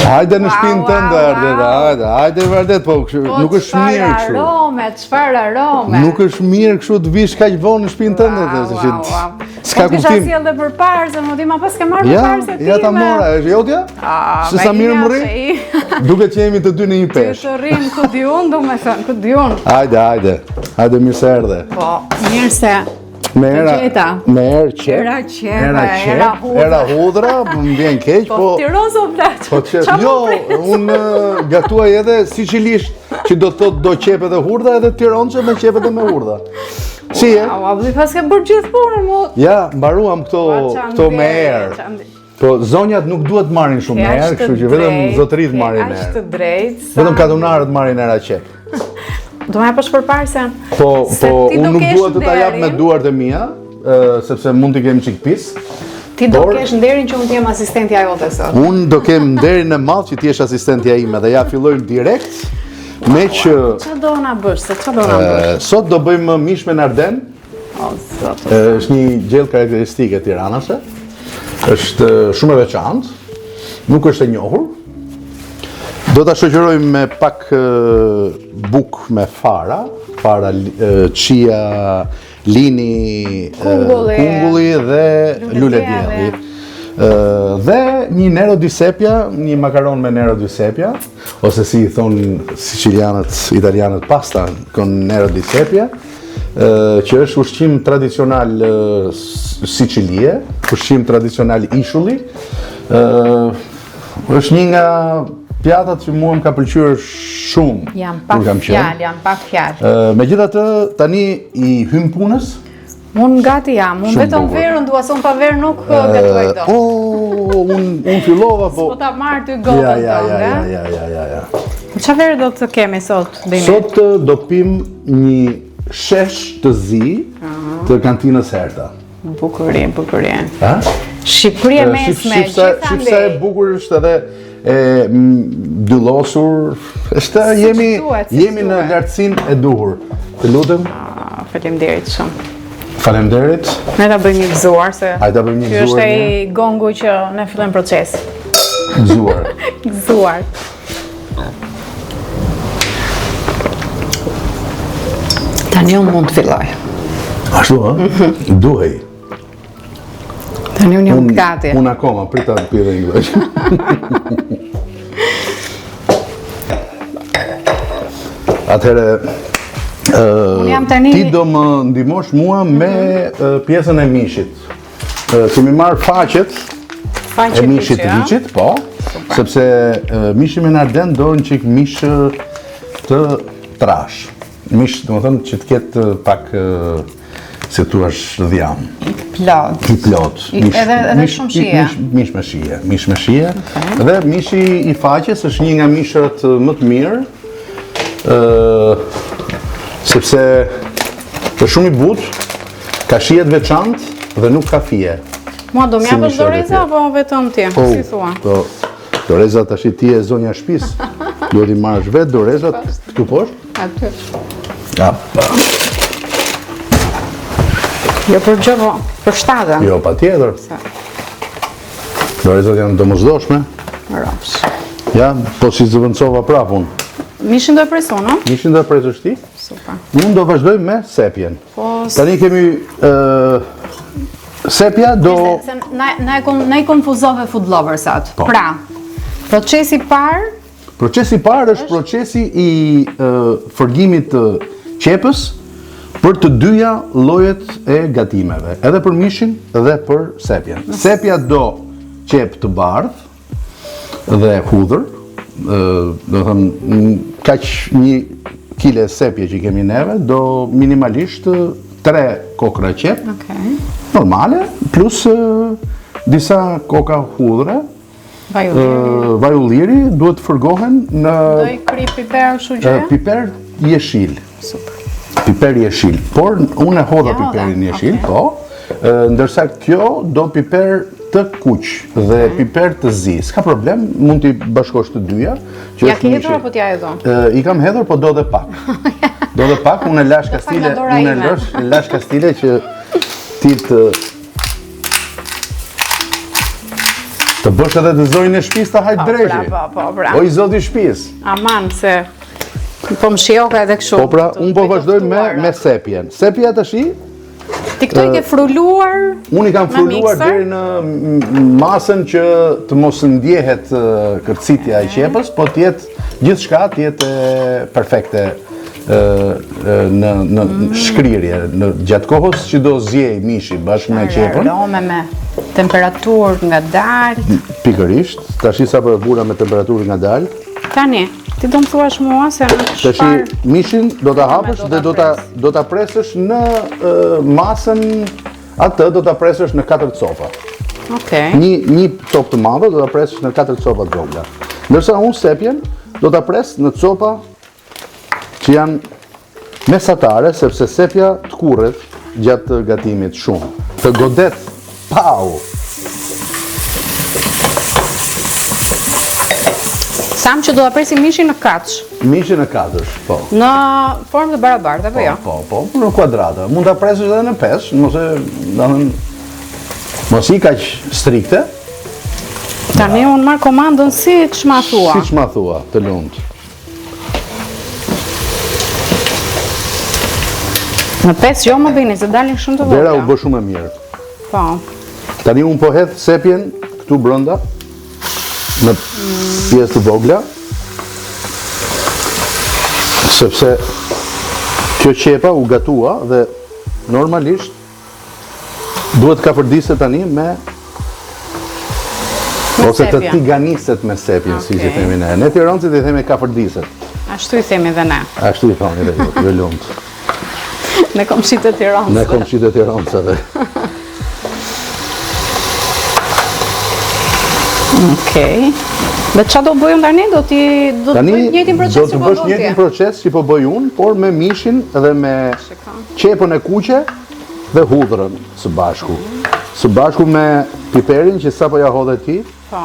Hajde në shtëpinë tënde, Ardet, hajde Ardet, po nuk është mirë kështu. Çfarë arome? Nuk është mirë kështu të vish kaq vonë në shtëpinë tënde, s'ka kuptim. Po kisha sjellë përpara se më di ma pas ke marrë përpara se ti. Ja ta mora, është jotja? Se sa mirë më rri? Duket që jemi të dy në një peshë. Të rrim ku di unë, do me thënë, ku di unë. Hajde mirë se erdhe. Po, mirë se. Me erë qep, era hudra, më vjen keq, po... Po, Tiranë o plaq, Jo, unë gatuaj edhe sicilisht, që do të thot do qep edhe hurda, edhe Tiranë që me qep edhe me hurda. Si e? A bëj pas ke bërë gjithë punën, mu... Ja, mbaruam këto me erë. Po, zonjat nuk duhet marrin shumë me erë, kështu që vetëm zotërit marrin me erë. Ashtë të drejtë. Vetëm katunarët marrin era qep. Do me përsh përparë se... Po, unë nuk duhet të ta jap me duart e mia, sepse mund t'i kem qik pis. Ti do kesh nderin që unë t'jem asistentja jote sot. Unë do kem nderin e madh që t'jesh asistentja ime dhe ja filloj direkt me që... Qa do na bësh, se qa do na bësh? Sot do bëjmë mish me narden. Është një gjellë karakteristike tiranase. Është shumë e veçantë, nuk është e njohur. Do ta shoqërojmë me pak bukë me fara, chia, lini, kungulli dhe lule dielli. Dhe një nero di sepia, një makaron me nero di sepia, ose si i thonë sicilianët, italianët pasta con nero di sepia, që është ushqim tradicional Sicilie, ushqim tradicional Ishulli. Është një nga pjatat që mua më ka pëlqyer shumë. Jam pak fjalë. Megjithatë, tani i hym punës. Unë gati jam, unë vetëm verën dua, se unë pa verë nuk gatuaj do. Unë fillova, po... S'po ta marrë ty gotën tonë, ja. Qa verë do të kemi sot, Dini? Sot do pim një shesh të zi të kantinës Herta. Bukurin. Shqipëria mesme, gjitha ndej. Shqipësa e bukur është edhe e dyllosur, jemi në lartësinë e duhur. Të lutem. Faleminderit shumë. Faleminderit. Ne ta bëjmë një gëzuar se ky është ai gongu që ne fillojmë proces. Gëzuar. Tani unë mund të filloj. Ashtu, duhej. Tani unë jam gati. Unë akoma, prita të pire inglesh. Atëhere, ti do më ndihmosh mua me pjesën e mishit. Kemi marrë faqet e mishit të liçit, po, sepse mishi me narden do në qik mish të trash. Mish, do më thënë, që të ketë pak, se tu është dhjam. Plot. Edhe shumë shije. Mish me shije. Dhe mishi i faqes është një nga mishët më të mirë, sepse është shumë i butë, ka shijet veçantë dhe nuk ka fije. Mua do m'japësh doreza apo vetëm ti, si thua? Doreza tash ti e zonja shtëpis. Duhet i marrësh vetë dorezat këtu poshtë? Aty. Ja. Jo për gjë, po për shtatën. Jo, patjetër. Dorezat janë domosdoshme. Raps. Ja, po si zëvendësova prapë unë. Mishin do e presu, no? Mishin do e presësh ti? Super. Unë do vazhdoj me sepjen. Tani kemi sepja do... Na i konfuzove food loversat. Pra, procesi parë... Procesi parë është procesi i forgimit të qepës për të dyja llojet e gatimeve, edhe për mishin dhe për sepjen. Sepja do qep të bardhë dhe hudhër, do thënë, kaq 1 kile sepje që kemi neve, do minimalisht 3 kokra qep, normale, plus disa koka hudhre. Vaj ulliri duhet të fërgohen në... Do i kri piper kështu gjë? Piper jeshil. Super. Piper jeshil. Por unë e hodha piperin jeshil, po. Ndërsa kjo do piper të kuq dhe piper të zi. S'ka problem, mund t'i bashkosh të dyja. Ja ke hedhur apo t'ja hedho? I kam hedhur, po do dhe pak. Do dhe pak, unë e lash kastile që ti të Të bësh edhe të zorin e shtëpisë ta hajt drejshi. Po. O i zoti i shtëpisë. Aman se po më shijoka edhe kështu. Po pra, unë po vazhdoj me sepjen. Sepja tash Ti këto i ke fruluar? Unë i kam fruluar deri në masën që të mos ndjehet kërcitja e qepës, po gjithçka të jetë perfekte në shkrirje, gjatë kohës që do zjej mishi bashkë me qepën. Arome me temperaturë nga dalë. Pikërisht, tash sa po e vura me temperaturë nga dalë. Tani, ti do më thuash mua se në shpar... mishin do ta hapësh dhe do ta presësh në masën atë do ta presësh në 4 copa. Okej. Një copë të madhe do ta presësh në 4 copa të vogla. Ndërsa unë sepjen do ta pres në copa që janë mesatare, sepse sepja të kurret gjatë gatimit shumë. Të godet pau. Sam që do ta presim mishin në katësh. Mishin në katësh, po. Në formë të barabartë apo jo? Po, në kuadrata. Mund ta presësh edhe në 5, mos i kaq strikte. Tani unë marr komandën siç ma thua. Siç ma thua, të lumt. Në 5 jo më bini, se dalin shumë të vogla. Dera u bë shumë e mirë. Po. Tani unë po hedh sepjen këtu brenda në pjesë të vogla, sepse kjo qepa u gatua dhe normalisht duhet kapërdiset tani me ose të tiganiset me sepjen, si që themi ne. Ne tiranësit i themi kapërdiset. Ashtu i themi dhe ne. Ashtu i thoni dhe ju, lumt. Ne komshit e tiranësve. Ne komshit e tiranësve. Okej. Dhe qa do bëjmë tani? Do të bëjmë njëjtin proces që po do të bësh njëjtin proces që po bëj unë, por me mishin dhe me qepën e kuqe dhe hudhrën së bashku. Së bashku me piperin që sapo ja hodhe ti. Po.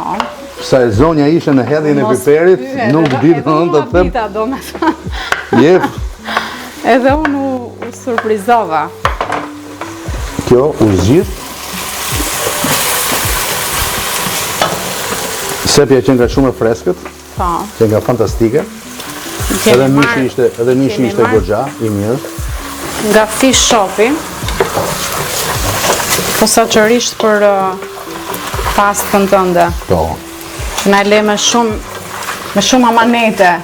Sa e zonja ishe në hedhjen e piperit, nuk di të them. Jep. Edhe unë u surprizova. Kjo u zgjidh. Sepja që nga shumë e freskët, që nga fantastike, edhe mishi ishte goxha, i mirë. Nga fish shopi, posaçërisht për pastën tënde. Po. Që na le me shumë amanete.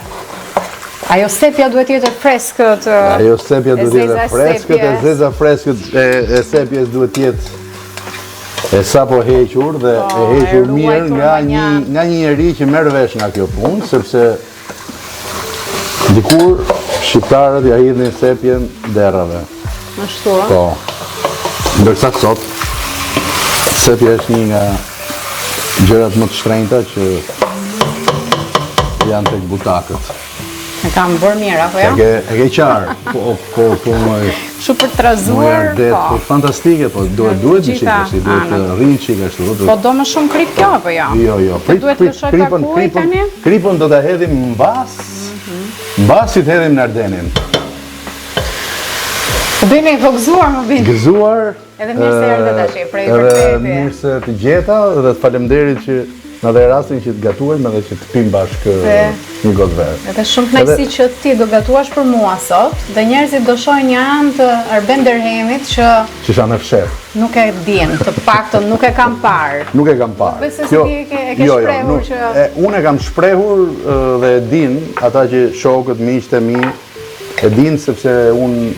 Ajo sepja duhet jetë freskët. Ajo sepja duhet jetë freskët, e zeza freskët e sepjes duhet jetë e sa po hequr dhe e hequr mirë nga një njeri që merr vesh nga kjo punë, sepse dikur shqiptarët ja hidhin sepjen derrave. Ashtu ë? Po. Ndërsa sot sepja është një nga gjërat më të shtrenjta që janë tek butakët. E kam bërë mirë, apo jo? E ke qarë, po më... Shu për të razuar, po. Fantastike, po duhet në qikë, si duhet të rrinë qikë ashtu. Po do më shumë krip kjo, apo jo? Jo. Duhet të shoj kakuj tani? Kripën do të hedhim mbas si të hedhim në Ardenin. Të bini po gëzuar, më bini. Gëzuar. Edhe mirë se erdhe tash, prej vërteti. Edhe mirë se të gjeta dhe të faleminderit që në dhe rastin që të gatuajmë edhe që të pim bashkë një gotë verë. Edhe shumë knajsi që ti do gatuash për mua sot, dhe njerëzit do shojnë një anë të Arben Derhemit që shanë e fshef. Nuk e din, të paktën nuk e kam parë. Nuk e kam parë. Besoj se ti e ke shprehur që... Unë e kam shprehur dhe e din, ata që shokët, miqtë e mi, e din sepse unë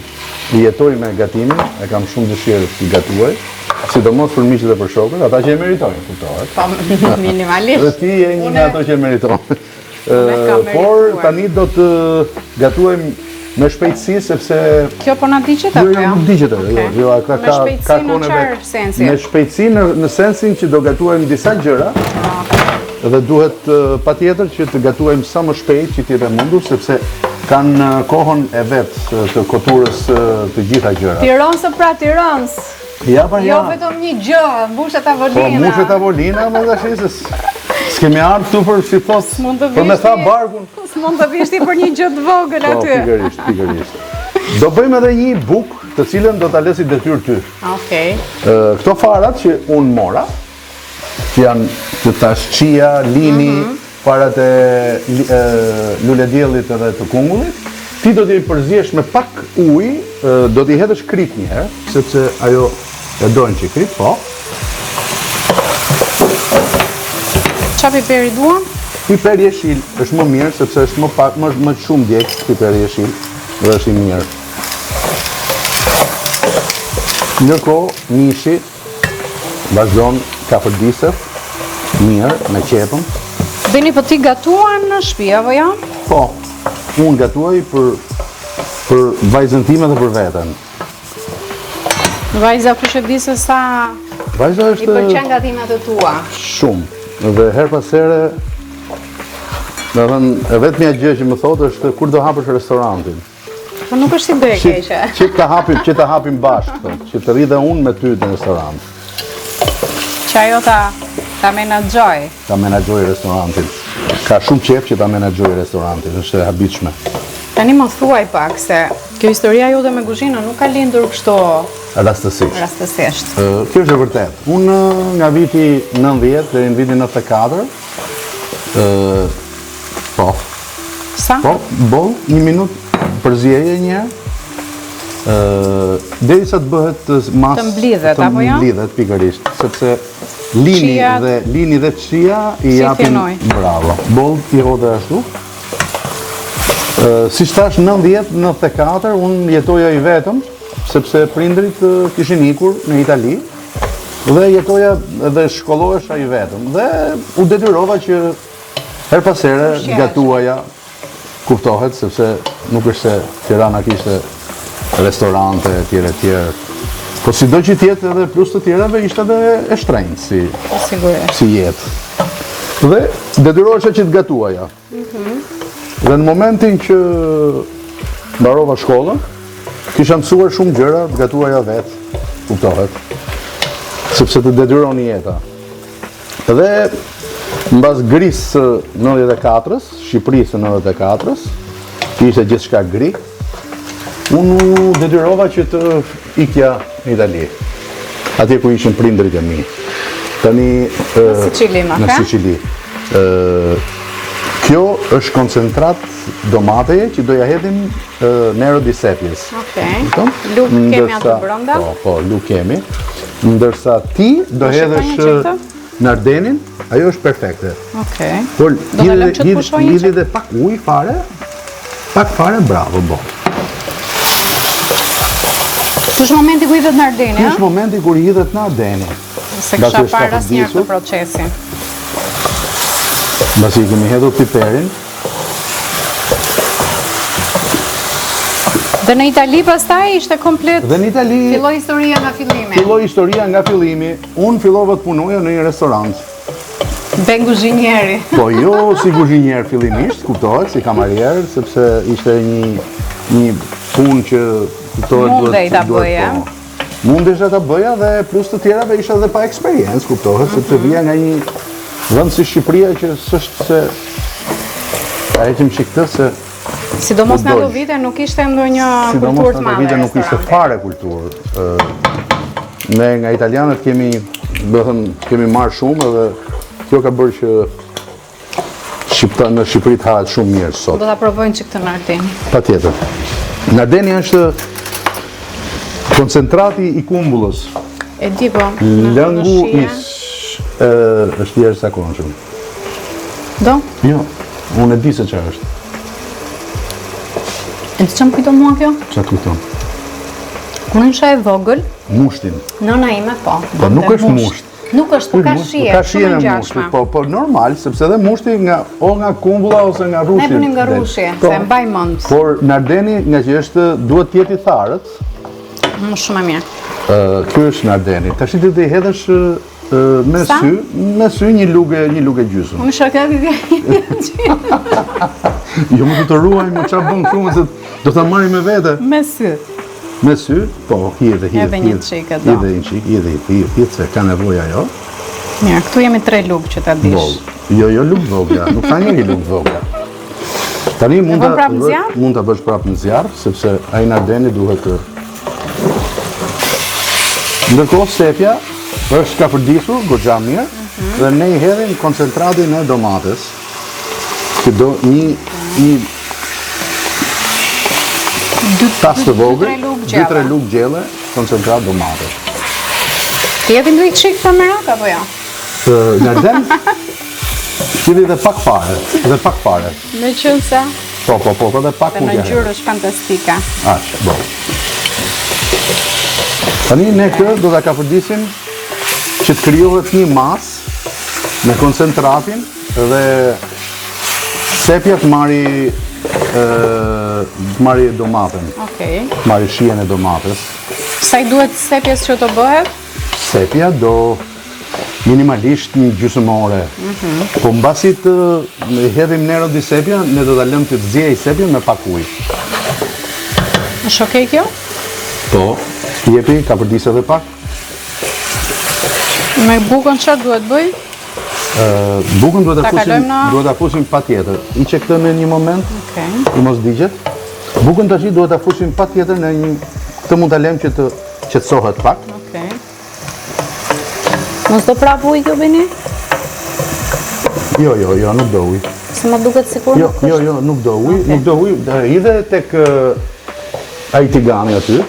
jetoj me gatimin, e kam shumë dëshirë të gatuaj. Sidomos për miqët dhe për shokët, ata që e meritojnë, kuptohet. Po, minimalisht. Dhe ti e një nga ato që e meritojnë. Por tani do të gatuajmë me shpejtësi, sepse... Kjo po na diqet apo jo? Nuk diqet, jo. Me shpejtësi në qarë sensi? Me shpejtësi në sensin që do gatuajmë disa gjëra, dhe duhet patjetër që të gatuajmë sa më shpejt që t'jep e mundur, sepse kanë kohën e vetë të koturës të gjitha gjëra. Tiranës pra Tiranës. Jo vetëm një gjë, mbushet avolina. Po, mbushet avolina, më dhe shesës. S'kemi ardhë tu për si thos, për me tha barkun. S'mund të vishti për një gjë të vogël aty. Po, pikërisht. Do bëjmë edhe një bukë të cilën do t'a lesi detyrë ty. Okej. Këto farat që unë mora, që janë të thash chia, lini, parat e lulediellit edhe të kungullit, ti do t'i përziesh me pak ujë, do t'i hedhësh krip një herë, sepse ajo e dojnë që krip, po. Qa piperi duam? Piper jeshil është më mirë, sepse është më shumë djekë piper jeshil, dhe është i mirë. Ndërkohë, mishi vazhdon ka përdisët, mirë, me qepën. Beni, po ti gatuan në shtëpi, apo ja? Po, unë gatuaj për vajzën time dhe për veten. Vajza kush e di se sa Vajza i pëlqen gatimet e tua. Shumë. Dhe her pas here, do thënë, e vetmja gjë që më thotë është kur do hapësh restorantin. Po nuk është ide e keqe. Që ta hapim bashkë, që të rri dhe unë me ty në restorant. Që ajo ta menaxhoj. Ta menaxhoj restorantin. Ka shumë qef që ta menaxhoj restorantin, është e habitshme. Tani më thuaj pak se kjo historia jote me kuzhinën nuk ka lindur kështu rastësisht. Kjo është e vërtet. Unë nga viti 90 deri në vitin 94, po. Sa? Po, boll, një minutë përzjeje një, derisa të bëhet mas... Të mblidhet, apo ja? Të mblidhet, pikërisht, sepse lini dhe chia i japin... Bravo. Boll i hodhe ashtu. Si shtash 90-94, unë jetoja i vetëm, sepse prindrit kishin ikur në Itali, dhe jetoja dhe shkollohesha i vetëm. Dhe u detyrova që her pas here gatuaja, kuptohet, sepse nuk është se Tirana kishte restorante, tjere. Po si do që tjetë edhe plus të tjereve, ishte edhe e shtrenjtë si jetë. Dhe detyrohesha që të gatuaja. Dhe në momentin që mbarova shkollën, kisha mësuar shumë gjëra, të gatuaja vetë, kuptohet, sepse të detyroni jeta. Dhe mbas grisë 94-ës, Shqipërisë 94-ës, ishte gjithçka gri, unë u detyrova që të ikja në Itali, atje ku ishin prindrit e mi. Tani... Në Sicili, ma ka? Në Sicili. Kjo është koncentrat domateje që doja hedhim Nero di Sepjes. Luk kemi atë brenda? Po, luk kemi. Ndërsa ti do hedhësh në Ardenin, ajo është perfekte. Do me lëm që të pushoj një që? Lidhi dhe pak ujë fare, bravo, bo. Ky është momenti ku hidhet në Ardeni, Ky është momenti kur hidhet në Ardeni. Se kisha parë asnjëherë këtë procesin. Mbasi kemi hedhur piperin. Dhe në Itali pastaj ishte komplet. Dhe në Itali filloi historia nga fillimi. Unë fillova të punoja në një restorant. Ben kuzhinjeri. Po jo si kuzhinjer fillimisht, kuptohet, si kamarier, sepse ishte një punë që kuptohet mundej ta bëja. Mundesha ta bëja dhe plus të tjerave isha dhe pa eksperiencë, kuptohet, sepse vija nga një vend si Shqipëria që s'është se a heqim që këtë se sidomos në ato vite nuk ishte ndonjë kulturë të madhe. Sidomos në ato vite nuk ishte fare kulturë. Ne nga italianët kemi marrë shumë edhe kjo ka bërë që në Shqipëri të hahet shumë mirë sot. Do ta provojnë që këtë në Ardeni. Patjetër. Në Ardeni është koncentrati i kumbullës. E di po. Lëngu është i jashtëzakonshëm. Do? Jo, unë e di se çfarë është. E di çam kujton mua kjo? Çfarë kujton? Kur isha e vogël, mushtin. Nëna ime po. Po nuk është musht. Nuk është, po ka shije, shumë e ngjashme. Po normal, sepse edhe mushti nga kumbulla ose nga rushi. Ne punim nga rushi, se mbaj mend. Por në Ardeni, nga që është duhet të jetë i tharët. Më shumë e mirë. Ky është në Ardeni. Tash ti do i hedhësh me sy një lugë gjysmë. Unë shaka di. Jo më të ruaj, më çfarë bën këtu, se do ta marrim me vete. Me sy. Me sy, po, hidhe, edhe një çik ato. Hidhe, se ka nevojë ajo. Mirë, këtu jemi 3 lugë që ta dish. Jo, lugë vogla, nuk ka një lugë vogla. Tani mund ta bësh prapë në zjarr, sepse ai në Ardeni duhet të... Ndërkohë sepja është ka përdisur, goxha mirë, dhe ne I hedhim koncentratin e domates. Që do një tas të vogël, 2-3 lugë gjelle, koncentrat domate. Ti jeti ndu I qik për merak, apo ja? Në Arden, shkili dhe pak fare. Me qënë se? Po, dhe pak Në ngjyrë është fantastike. Bo. Tani ne këtë do të kapërdisim që të krijohet një mas me koncentratin dhe sepja të marri domaten. Okej. Marri shijen e domates. Sa I duhet sepjes që të bëhet? Sepja do minimalisht një gjysmore. Po mbasi të hedhim nero di sepja, ne do ta lëmë të zjej sepja me pak ujë. Është okej kjo? Po, jepi, kapërdis edhe pak. Me bukën çfarë duhet bëj? Bukën duhet ta fusim patjetër. I që këtë në një moment, I mos digjet. Bukën tash duhet ta fusim patjetër në një, këtë mund ta lëmë që të qetësohet pak. Mos do prap ujë kjo Beni? Jo, nuk do ujë. Se më duket sikur nuk është. Jo, nuk do ujë, nuk do ujë. Hidhe tek ai tigani aty.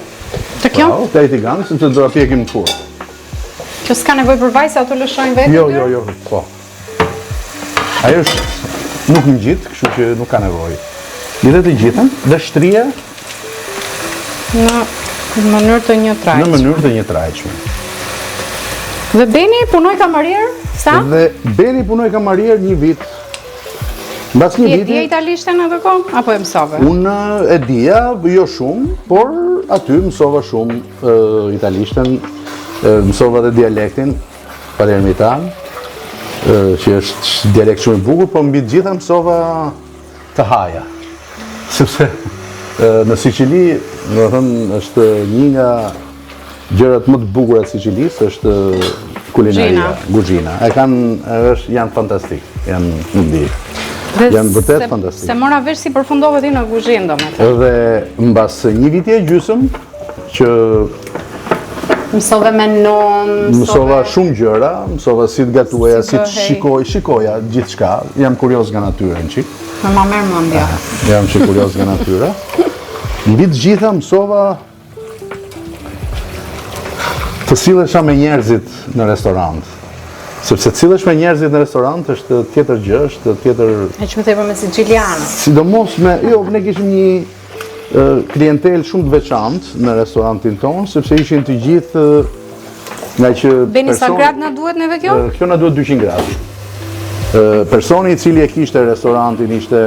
Të kjo? Te ai tigani, sepse do ta pjekim në furrë. Kjo s'ka nevojë për vaj, se ato lëshojnë vetë? Jo, po. Ajo është nuk ngjit, kështu që nuk ka nevojë. Hidhe të gjithën dhe shtrije në mënyrë të një trajqme. Dhe Beni punoj kamarier? Sa? Dhe Beni punoj kamarier një vit. Mbas një viti. Ti e dija italishtën atë kohë apo e mësove? Unë e dija, jo shumë, por aty mësova shumë italishtën, mësova dhe dialektin palermitan, që është dialekt shumë I bukur, por mbi të gjitha mësova të haja. Sepse në Siqili, do të thënë, është një nga gjërat më të bukura të Siqilisë është kulinaria, kuzhina. Janë fantastik, janë ndi. Janë vërtet fantastik. Se mora vesh si përfundove ti në kuzhinë, domethënë. Dhe mbas një viti e gjysmë që mësove me non, mësova shumë gjëra, mësova si të gatuaja, si të shikoja gjithçka. Jam kurioz nga natyra në çik. Me ma merr mendja. Jam kurioz nga natyra. Mbi të gjitha mësova të sillesha me njerëzit në restorant. Sepse të sillesh me njerëzit në restorant është tjetër gjë, është tjetër... E që më tepër me sicilianët. Sidomos me... Jo, ne kishim një klientel shumë të veçantë në restorantin tonë, sepse ishin të gjithë nga që... Beni, sa grad na duhet neve kjo? Kjo na duhet 200 gradë. Personi I cili e kishte restorantin ishte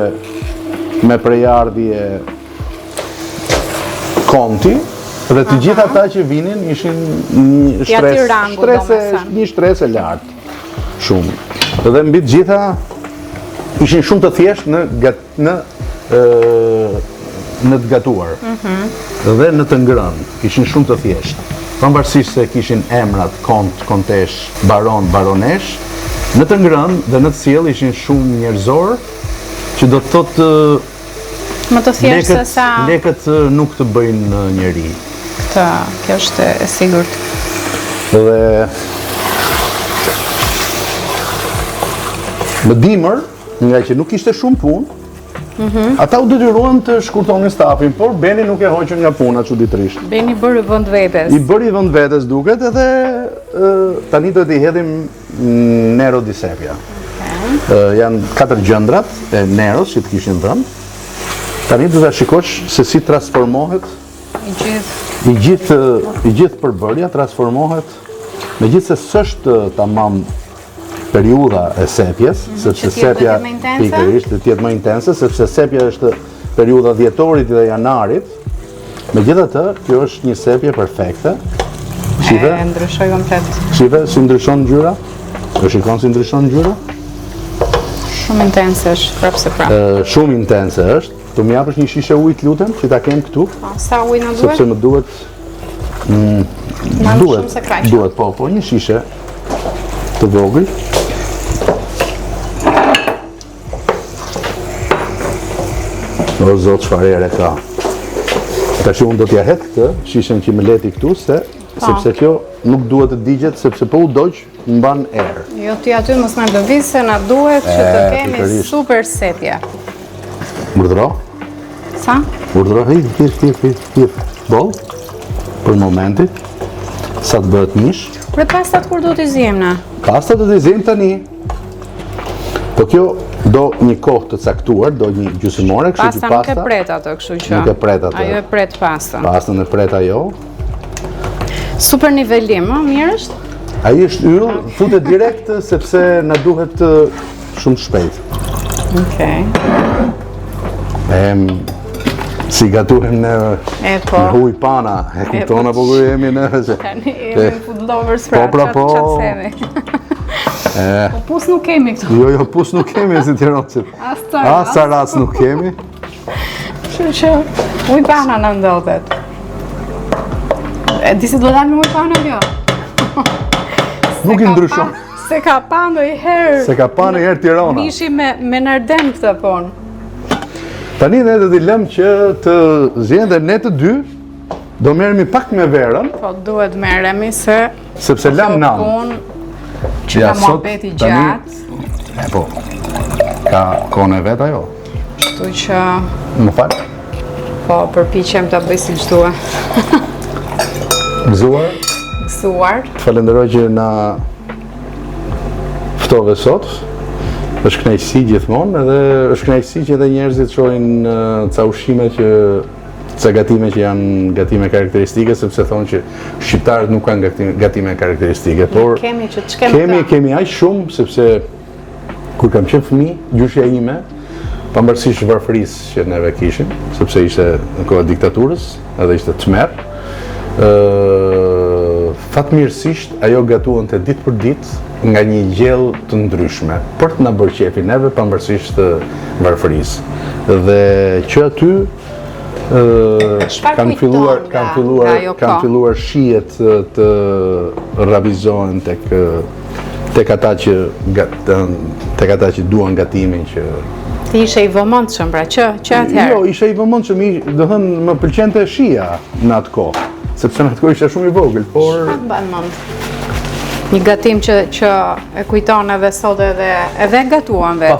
me prejardhje konti, dhe të gjithë ata që vinin ishin një shtres e lartë. Shumë. Dhe mbi të gjitha ishin shumë të thjesht në të gatuar. Dhe në të ngrënë. Ishin shumë të thjesht. Pavarësisht se kishin emrat, kont, kontesh, baron, baronesh, në të ngrënë dhe në të sjellë ishin shumë njerëzor, që do të thotë më të thjesht se sa lekët nuk të bëjnë njeri. Kjo është e sigurt. Dhe më dimër, nga që nuk ishte shumë punë, ata u detyruan të shkurtonin stafin, por Beni nuk e hoqën nga puna çuditërisht. Beni bëri vend vetes. I bëri vend vetes duket edhe tani do t'i hedhim Nero di Sepia. Janë 4 gjëndrat e Neros që të kishin dhënë. Tani do ta shikosh se si transformohet I gjithë përbërja transformohet, megjithëse s'është tamam periudha e sepjes, sepse sepja pikërisht të jetë më intense, sepse sepja është periudha dhjetorit dhe janarit. Megjithatë, kjo është një sepje perfekte. Shive? E ndryshoj komplet. Shive, si ndryshon ngjyra? E shikon si ndryshon ngjyra? Shumë intense është, prapë se prapë. Shumë intense është. Të më japësh një shishe ujë të lutem, që ta kem këtu. Sa ujë na duhet? Sepse më duhet... Duhet, po, një shishe të vogël. O zot, çfarë ere ka. Tash unë do t'ja hedh këtë shishen që më leti këtu, sepse kjo nuk duhet të digjet, sepse po u doq mban erë. Jo ti aty mos na lëviz se na duhet që të kemi pikërisht. super setje. Urdhëro? Sa? Urdhëro, hir. Boll, për momentit, sa të bëhet mish. Për pastat kur do t'i zjem na? Pastat do t'i zjem tani. Po kjo do një kohë të caktuar, do një gjysmore, kështu që Pasta nuk e pret atë, kështu që. Nuk e pret atë. Ajo e pret pastën. Pastën e pret ajo. Super nivelim, mirë është? Ai është yll, futet direkt sepse na duhet shumë shpejt. Okej. Si gatuhem në Po. në huj pana, e kupton apo kur jemi në se. Tani jemi food lovers pra, Po, po. qatë themi. Po pus nuk kemi këtu. Jo, pus nuk kemi si Tiranësit. As saras nuk kemi. Kështu që ujpana në ndodhet. E di si do dalim ujpana kjo? Nuk i ndryshon. Se ka pa ndonjëherë. Se ka pa ndonjëherë Tirana. Mishi me narden këtë pon. Tani ne do t'i lëm që të zjen dhe ne të dy do merremi pak me verën, Po duhet merremi se sepse lam nam. pun që Ja, ka sot, muhabeti tani- gjatë. Po. Ka kohën e vet ajo. Kështu që Më fal. po përpiqem ta bëj siç dua. Gëzuar, Gëzuar. falenderoj që na ftove sot. Është kënaqësi gjithmonë edhe është kënaqësi që edhe njerëzit shohin ca ushqime ca gatime që janë gatime karakteristike, sepse thonë që shqiptarët nuk kanë gatime karakteristike, por Kemi që të shkem kemi aq shumë sepse kur kam qenë fëmijë, gjyshja ime, pavarësisht varfërisë që neve kishim, sepse ishte në kohë e diktaturës, edhe ishte tmerr, fatmirësisht ajo gatuante ditë për ditë nga një gjellë të ndryshme, për të na bërë qefi neve pavarësisht të varfërisë. Dhe që aty kanë filluar shijet të ravizohen tek ata që duan gatimin që Ti ishe i vëmendshëm pra, që atëherë. Jo, isha i vëmendshëm, do thënë më pëlqente shija në atë kohë, sepse në atë kohë isha shumë i vogël, por Çfarë bën mend? Një gatim që e kujton edhe sot edhe gatuan vetë.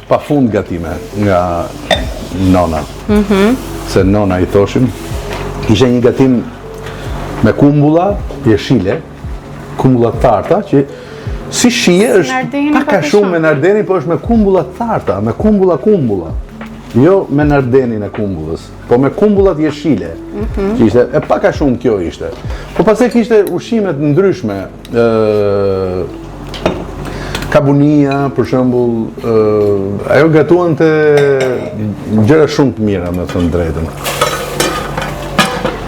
pa fund gatime nga nona. Se nona i thoshim, ishte një gatim me kumbulla jeshile, kumbulla tarta, që si shije është nardeni pak a pak a shumë shumë. me nardeni, po është me kumbulla tarta, me kumbulla. Jo me nardenin e kumbullës, po me kumbullat jeshile. Që ishte, e pak a shumë kjo ishte. Po pastaj kishte ushqimet ndryshme, kabunia, për shembull, ajo gatuante gjëra shumë të mira, me thënë drejtën.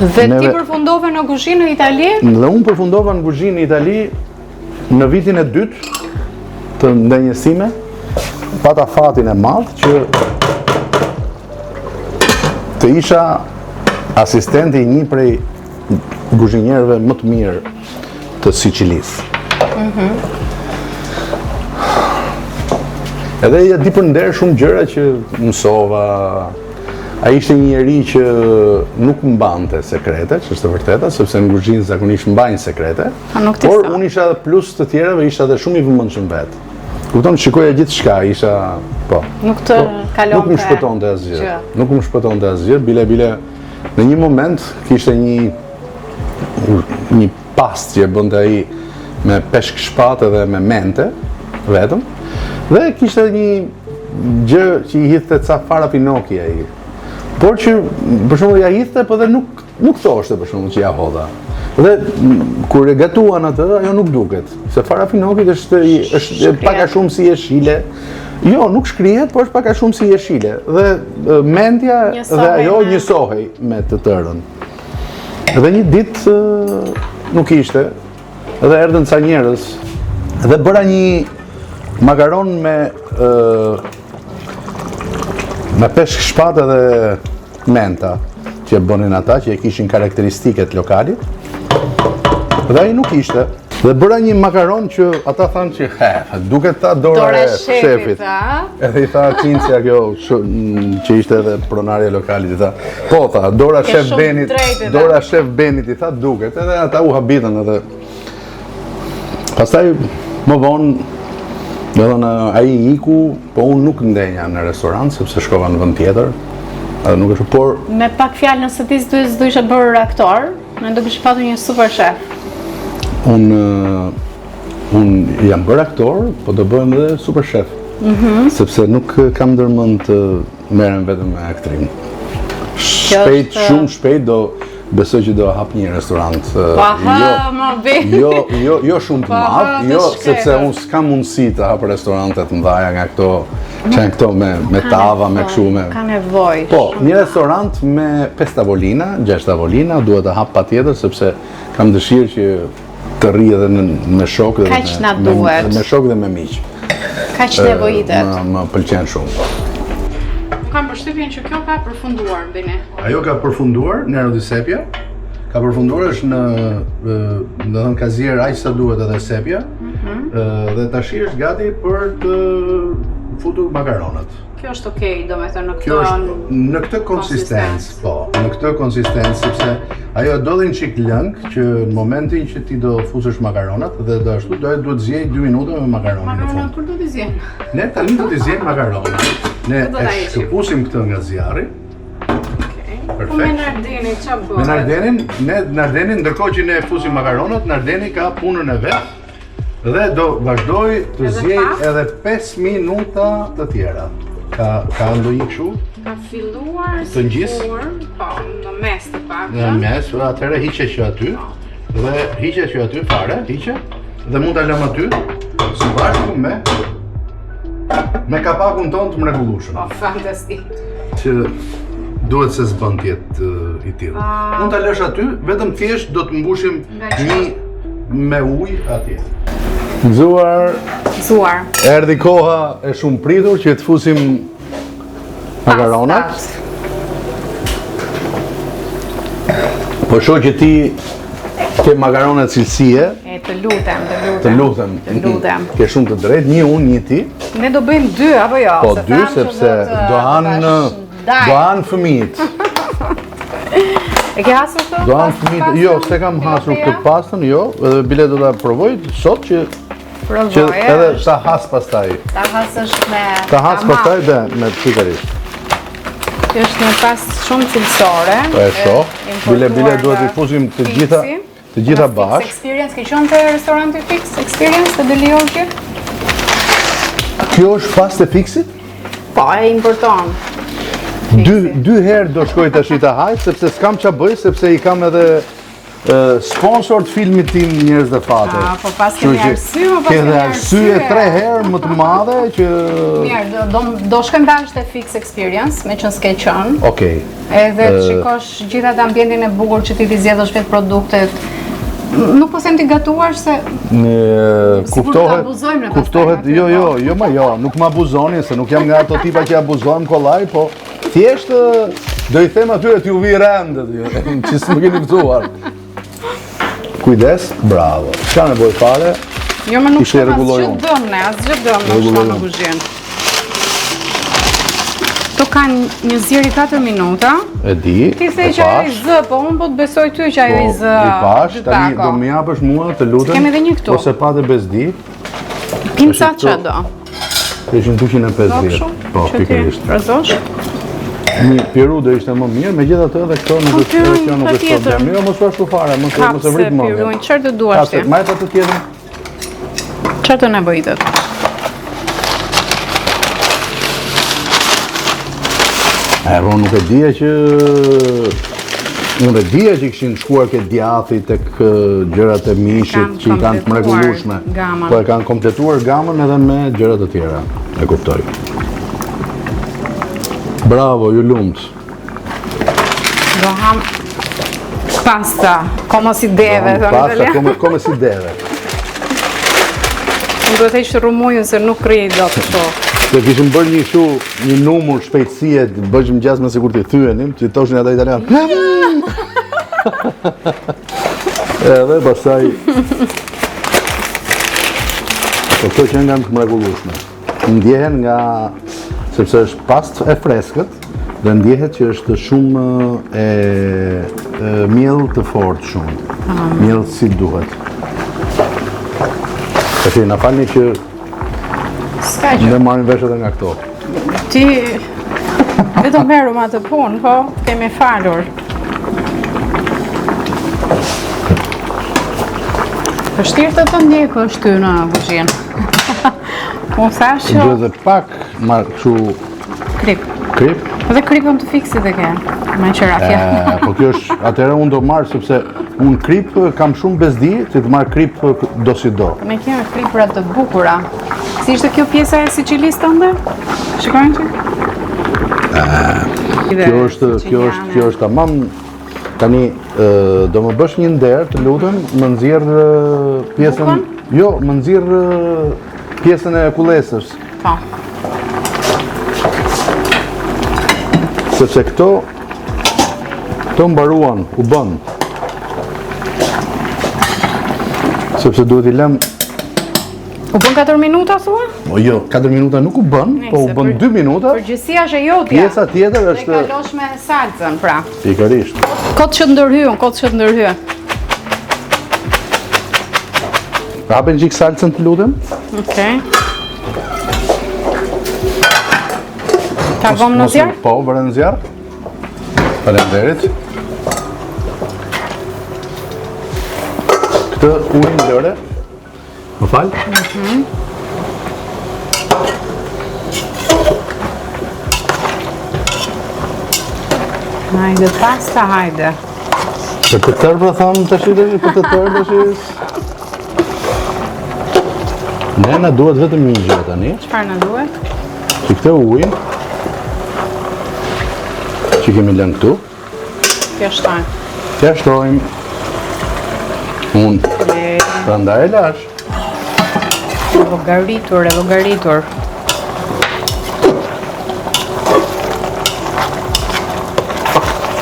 Dhe ti Neve- përfundove në kuzhinë në Itali? Dhe unë përfundova në kuzhinë në Itali në vitin e dytë të ndenjes time, pata fatin e madh që të isha asistenti i një prej kuzhinierëve më të mirë të Sicilisë. Edhe ja di përnder shumë gjëra që mësova. Ai ishte një njeri që nuk mbante sekrete, që është e vërteta, sepse në kuzhinë zakonisht mbajnë sekrete. Nuk ti Por sa. unë isha plus të tjerave, isha edhe shumë i vëmendshëm vetë. Kupton, shikoja gjithçka, isha, po. Nuk të kalonte. Nuk më shpëtonte asgjë. gjë. Nuk më shpëtonte asgjë, bile në një moment kishte një pastje bënte ai me peshk shpatë dhe me mente vetëm. Dhe kishte një gjë që i hidhte ca fara Pinoki ai. Por që për shembull ja hidhte, po dhe nuk thoshte për shembull që ja hodha. Dhe kur e gatuan atë, ajo nuk duket. Se fara Pinokit është pak a shumë si jeshile. Jo, nuk shkrihet, por është pak a shumë si jeshile. Dhe mendja dhe ajo njësohej me të tërën. Dhe një ditë nuk ishte, dhe erdhën ca njerëz, dhe bëra një makaron me peshk shpatë dhe menta që bënin ata, që e kishin karakteristiket lokalit. Dhe ai nuk ishte. Dhe bëra një makaron që ata thanë që duket ta dora e shefit. Edhe i tha Cincja kjo që ishte edhe pronarja lokalit, i tha, po tha, dora shef Benit, i tha duket. Edhe ata u habitën edhe Pastaj më vonë, do thënë ai iku, po unë nuk ndenja në restorant sepse shkova në vend tjetër. Edhe nuk është, por Me pak fjalë, nëse ti s'do ishe bërë aktor, ne do kishe patur një super shef. Unë jam bërë aktor, po do bëhem edhe super shef. Sepse nuk kam ndërmend të merrem vetëm me aktrim. Shpejt, shumë shpejt besoj që do hap një restorant. Jo shumë të madh, sepse unë s'kam mundësi të hap restorante të mëdha nga këto që janë këto me tava, me kështu me. Ka nevojë. Po, një restorant me 5 tavolina, 6 tavolina, duhet të hap patjetër sepse kam dëshirë që të rri edhe me shokë dhe me shokë dhe me miq. Kaq nevojitet. Më pëlqen shumë. Kam përshtypjen që kjo ka përfunduar, Bini. Ajo ka përfunduar, Nero di Sepia. Ka përfunduar, është në kazier aq sa duhet edhe sepia. Dhe tash është gati për të futur makaronat. Kjo është okay, domethënë në këtë konsistencë, po, në këtë konsistencë sepse ajo dodhin çik lëng që në momentin që ti do fusësh makaronat dhe do ashtu duhet zjej 2 minuta me makaronin në fund. Makaronat kur do t'i zjen? Ne tani do t'i zjejmë makaronat. Ne e shkëpusim këtë nga zjarri. Po me Nardeni, qa bëhet? Me Nardenin, ndërkohë që ne fusim makaronat, Nardeni ka punën e vet dhe do vazhdoj të zjej edhe 5 minuta të tjera. Ka ndonjë kështu? Ka filluar të ngjis? Po, në mes të pak. Në mes, atëherë hiqe që aty dhe hiqe që aty fare, hiqe dhe mund ta lëm aty së bashku me kapakun tonë të mrekullueshëm. Po, fantastik. Që duhet se s'bën të jetë i tillë. Mund ta lësh aty, vetëm thjesht do të mbushim me ujë atje. Gëzuar, erdhi koha e shumë pritur që të fusim makaronat. Po shoh që ti ke makaronat cilësie. Të lutem. Ke shumë të drejtë, një unë, një ti. Ne do bëjmë 2 apo jo? Po 2 sepse do hanë fëmijët. E ke hasur këtë? Do hanë fëmijët, jo, se kam hasur këtë pastën, jo, edhe bile do ta provoj sot që edhe ta has pastaj. Ta hasësh me ta has pastaj dhe me sigurisht. Kjo është një pastë shumë cilësore. Po e shoh. Bile duhet të fusim të gjitha bashkë. Fix Experience, ke qenë te restoranti Fix Experience te Deliorgji? Kjo është pastë e Fixit? Po, e importon. 2 herë do shkoj tash ta haj sepse s'kam ç'a bëj sepse i kam edhe sponsor të filmit tim Njerëz dhe Fate. Po pas ke arsye 3 herë më të madhe që mirë, do shkojmë bashkë te Fix Experience, me qenë s'ke qenë. Okej. Edhe të shikosh gjithë atë ambientin e bukur që ti zgjedhësh vetë produktet. Nuk po them ti gatuar se kuptohet, jo, nuk më abuzoni se nuk jam nga ato tipa që abuzojmë kollaj, po thjesht do i them atyre t'ju vi rendet, që s'më keni kuptuar. Kujdes, bravo. Çka nevojë fare? Jo, më nuk shkon asgjë dëm në shkon në kuzhinë. Këto kanë një zjeri 4 minuta. E di, ti the që ajo i zë, po unë po të besoj ty që ajo i zë. I pash, tani do më japësh mua, të lutem. Kemi edhe një këtu. Ose patë bezdi. Pinca ç'a do? Ishin 250. Po, pikërisht. Rrezosh? Një piru do ishte më mirë, megjithatë edhe këto nuk është problem. Jo, mos ashtu fare, mos e vrit më. Çfarë të duash ti? Majta të tjetër. Çfarë të nevojitet? Po nuk e dija që kishin shkuar ke djathi tek gjërat e mishit që i kanë të mrekullueshme. Po e kanë kompletuar gamën edhe me gjëra të tjera. E kuptoj. Bravo, ju lumt. Do ham pasta, como si deve. Pasta, como si deve. Unë duhet e ishte rumujën se nuk rri do të kështu. Se kishim bërë një numër shpejtësie, bëjmë gjasme sikur t'i thyenim, që thoshin ata italianë. Edhe pastaj po këto që nga të mrekullueshme. Ndjehen nga sepse është pastë e freskët dhe ndjehet që është shumë miell të fortë shumë. Miell si duhet. Tashi na falni që S'ka gjë. ne marrim vesh edhe nga këto. Ti vetëm merru me atë punë, po, kemi falur. Vështirë të ndjekësh ty në kuzhinë. Unë thash që Duhet edhe pak marr kështu krip. krip. Edhe kripën të fiksit e ke, me qërafja. Po kjo është, atëherë unë do marr sepse unë krip kam shumë bezdi, ti të marr krip do si do. Ne kemi kripra të bukura. Si ishte kjo pjesa e Sicilisë tënde? Shikojnë që? Kjo është tamam. Tani do më bësh një nder, të lutem, më nxjerr pjesën. Bukën? Jo, më nxjerr pjesën e kullesës. Po. Sepse këto mbaruan, u bën. Sepse duhet i lëm. U bën 4 minuta, thua? O jo, 4 minuta nuk u bën, po u bën 2 minuta. Përgjithësia është e jotja. Pjesa tjetër Dhe është kalosh me salcën, pra. pikërisht. Kot që ndërhyën. Hapen gjik salcën të lutem. Okej. Ta vëmë në zjarr? Po, vërë në zjarr. Faleminderit. Këtë ujin lëre. Më fal. Hajde, pasta, hajde. Për të tërë pra thamë të shqitëri, për të tërë të shqitëri. Ne na duhet vetëm një gjë tani. Çfarë na duhet? Që këtë ujin që kemi lënë këtu, Kjo shtojnë. t'ja shtojmë. Unë prandaj e lash. E vogaritur.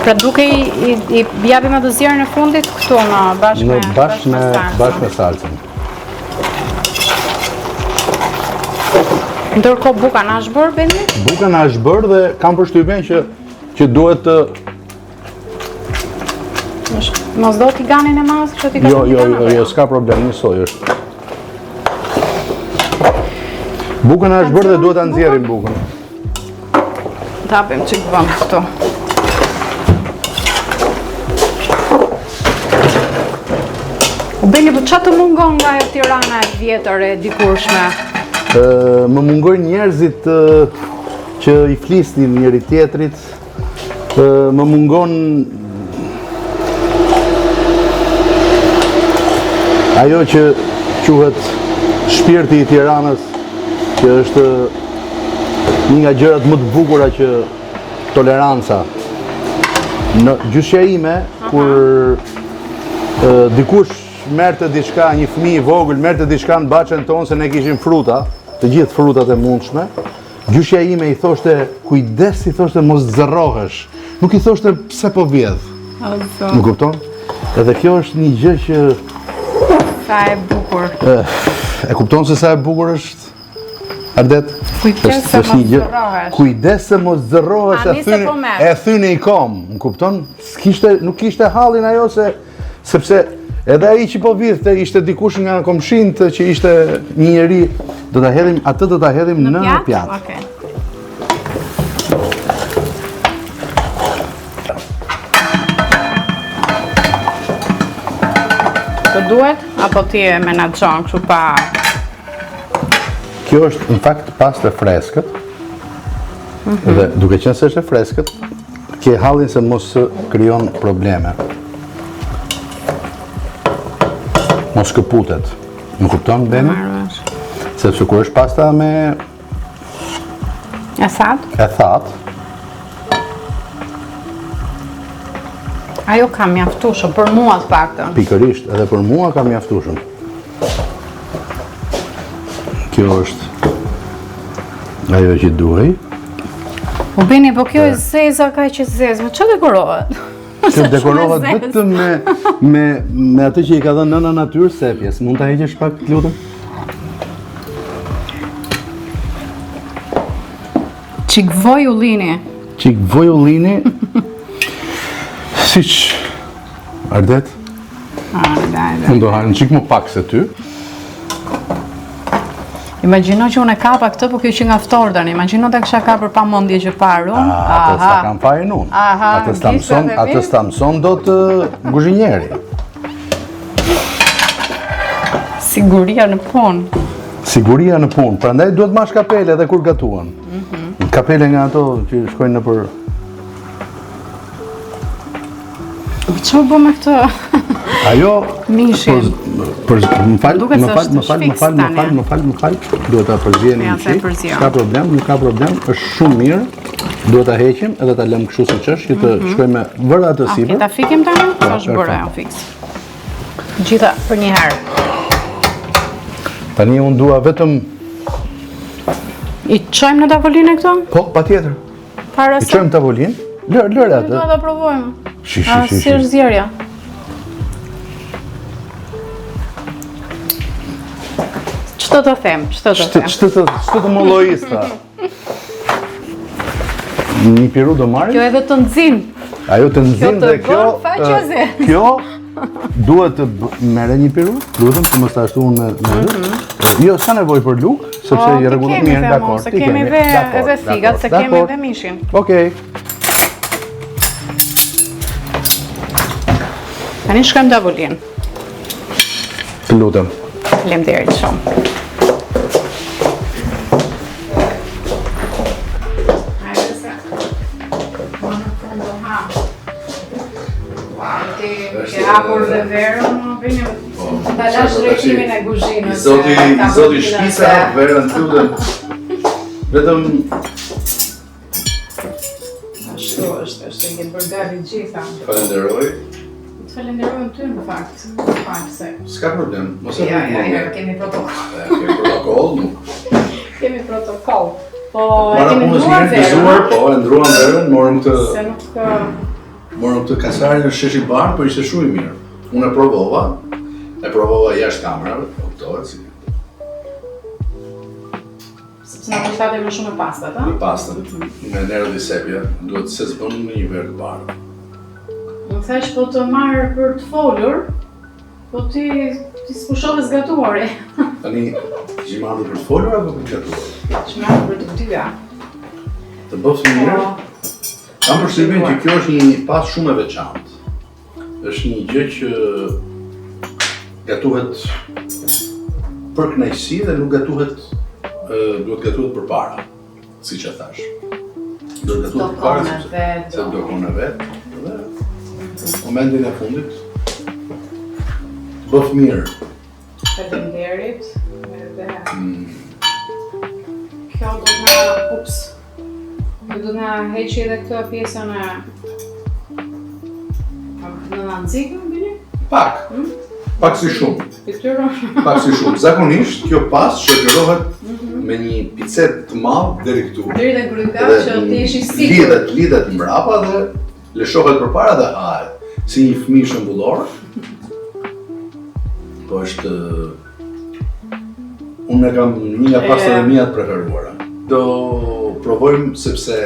Pra duke i japim atë zjarrin në fundit këtu në bashkë me Bashkë me salcën. Ndërkohë buka na është bërë, Bendi? Buka na është bërë dhe kam përshtypjen që duhet të Mos do tiganin e madh, kështu ti ka. Jo, s'ka problem, njësoj është. Bukën na është bërë dhe duhet ta nxjerrim bukën. Ta hapim çik vëm këtu. Beni, po çfarë të mungon nga ajo Tirana e vjetër e dikurshme? Më mungojnë njerëzit që i flisnin njëri tjetrit, më mungon ajo që quhet shpirti i Tiranës, që është një nga gjërat më të bukura që toleranca. Në gjyqja ime, kur dikush merrte diçka, një fëmijë i vogël merrte diçka në baçën tonë se ne kishim fruta, të gjithë frutat e mundshme, gjyqja ime i thoshte kujdes, i thoshte mos zërrohesh. Nuk i thoshte pse po vjedh. Më kupton? Edhe kjo është një gjë që Sa e bukur. e kupton se sa e bukur është? Ardet? Kujdes se mos zërrohesh. Kujdes se mos zërrohesh, e thyni i kom, më kupton? Nuk kishte hallin ajo sepse edhe ai që po vjedhte ishte dikush nga komshinët që ishte një njeri, do ta hedhim atë do ta hedhim në pjatë. Okej. Të duhet apo ti e menaxhon kështu pa? Kjo është në fakt pastë e freskët. Dhe duke qenë se është e freskët, ke hallin se mos krijon probleme. Mos këputet. Më kupton, Beni? Sepse kur është pasta me E thatë, ajo ka mjaftueshëm për mua të paktën. pikërisht, edhe për mua ka mjaftueshëm. Kjo është ajo që duhej. Po Beni, po kjo e zeza ka që zezë, me që dekorohet? Që dekorohet vetëm me atë që i ka dhënë nëna natyrë sepjes. Mund ta heqësh pak, lutem? Çik voj ullini. Çik voj ullini. Siç Ardet? Hajde. Unë do harën çik më pak se ty. Imagjino që unë e kapa këtë, po kjo që nga ftorë tani. Imagjino ta kisha kapur pa mendje që parë unë. Atë s'ta kam fajin unë. Aha, Atë s'ta mëson do të kuzhinjeri. Siguria në punë. Siguria në punë, prandaj duhet mash kapele edhe kur gatuan. Kapele nga ato që shkojnë në për... Ç'u bë me këtë? Ajo... Mishin. Më fal, duhet ta përzjeni një çik, s'ka problem, nuk ka problem, është shumë mirë, duhet ta heqim edhe ta lëm kështu siç është, që të shkojmë me vëra të sipër. Ta fikim tani? Është bërë ajo fiks. Gjitha për një herë. Tani unë dua vetëm... I çojmë në tavolinë këto? Po, patjetër. Para I çojmë tavolinë, lër atë. Dua ta provojmë. Si është zjerja. Ç'të të them, ç'të të molloista. Një piru do marrim? Kjo edhe të nxim. Ajo të nxim dhe kjo... Kjo duhet të merre një piru, lutem, që mos ta ashtu unë me rrë. Jo, s'ka nevojë për luk, sepse i rregullohet mirë, dakor. Se kemi edhe figat, se kemi edhe mishin. Okej. Tani shkojmë tavolinë. Të lutem. Faleminderit shumë. Ke hapur dhe verën, vini ta lash drejtimin e kuzhinës. I zoti shpisa verën këtu dhe vetëm ashtu është i ketë bërë gati gjitha. falenderoj. Të falenderojmë ty në fakt, se. S'ka problem, mos e Ja, bëj. kemi protokoll. Kemi protokoll, nuk. Kemi protokoll. Po, e Para kemi punës ndruar mirë, gëzuar, po, e ndruam verën, Se nuk... morëm këtë kasarin në sheshi barë, po ishte shumë i mirë. Unë e provova jashtë kamerave, kuptohet si Sepse në kushtate më shumë e pastat, a? në pastën, me nero di sepia, duhet se zbën me një verë të barë. Më thash po të marrë për të folur, po ti s'pushove zgatuar, e? Tani, që marrë për të folur apo për të gatuar? Që marrë për të dyja. Të bëfë mirë, kam përshtypjen që kjo është një pas shumë e veçantë. Është një gjë që gatuhet për kënaqësi dhe nuk gatuhet duhet gatuhet përpara, siç e thash. Duhet gatuhet përpara sepse do konë vet. Dhe momentin e fundit bëf mirë. Faleminderit. Edhe kjo do të na do të na heqi edhe këtë pjesën e në nxikën, bini? Pak si shumë. Fytyrën. Pak si shumë. Zakonisht kjo pas shoqërohet me një picet të madh deri këtu. Deri te gryka që ti ishi sigurt. Lidhet mbrapa dhe lëshohet përpara dhe hahet. Si një fëmijë shembullor. Po është unë kam një nga pastat e mia të preferuara. Do provojmë sepse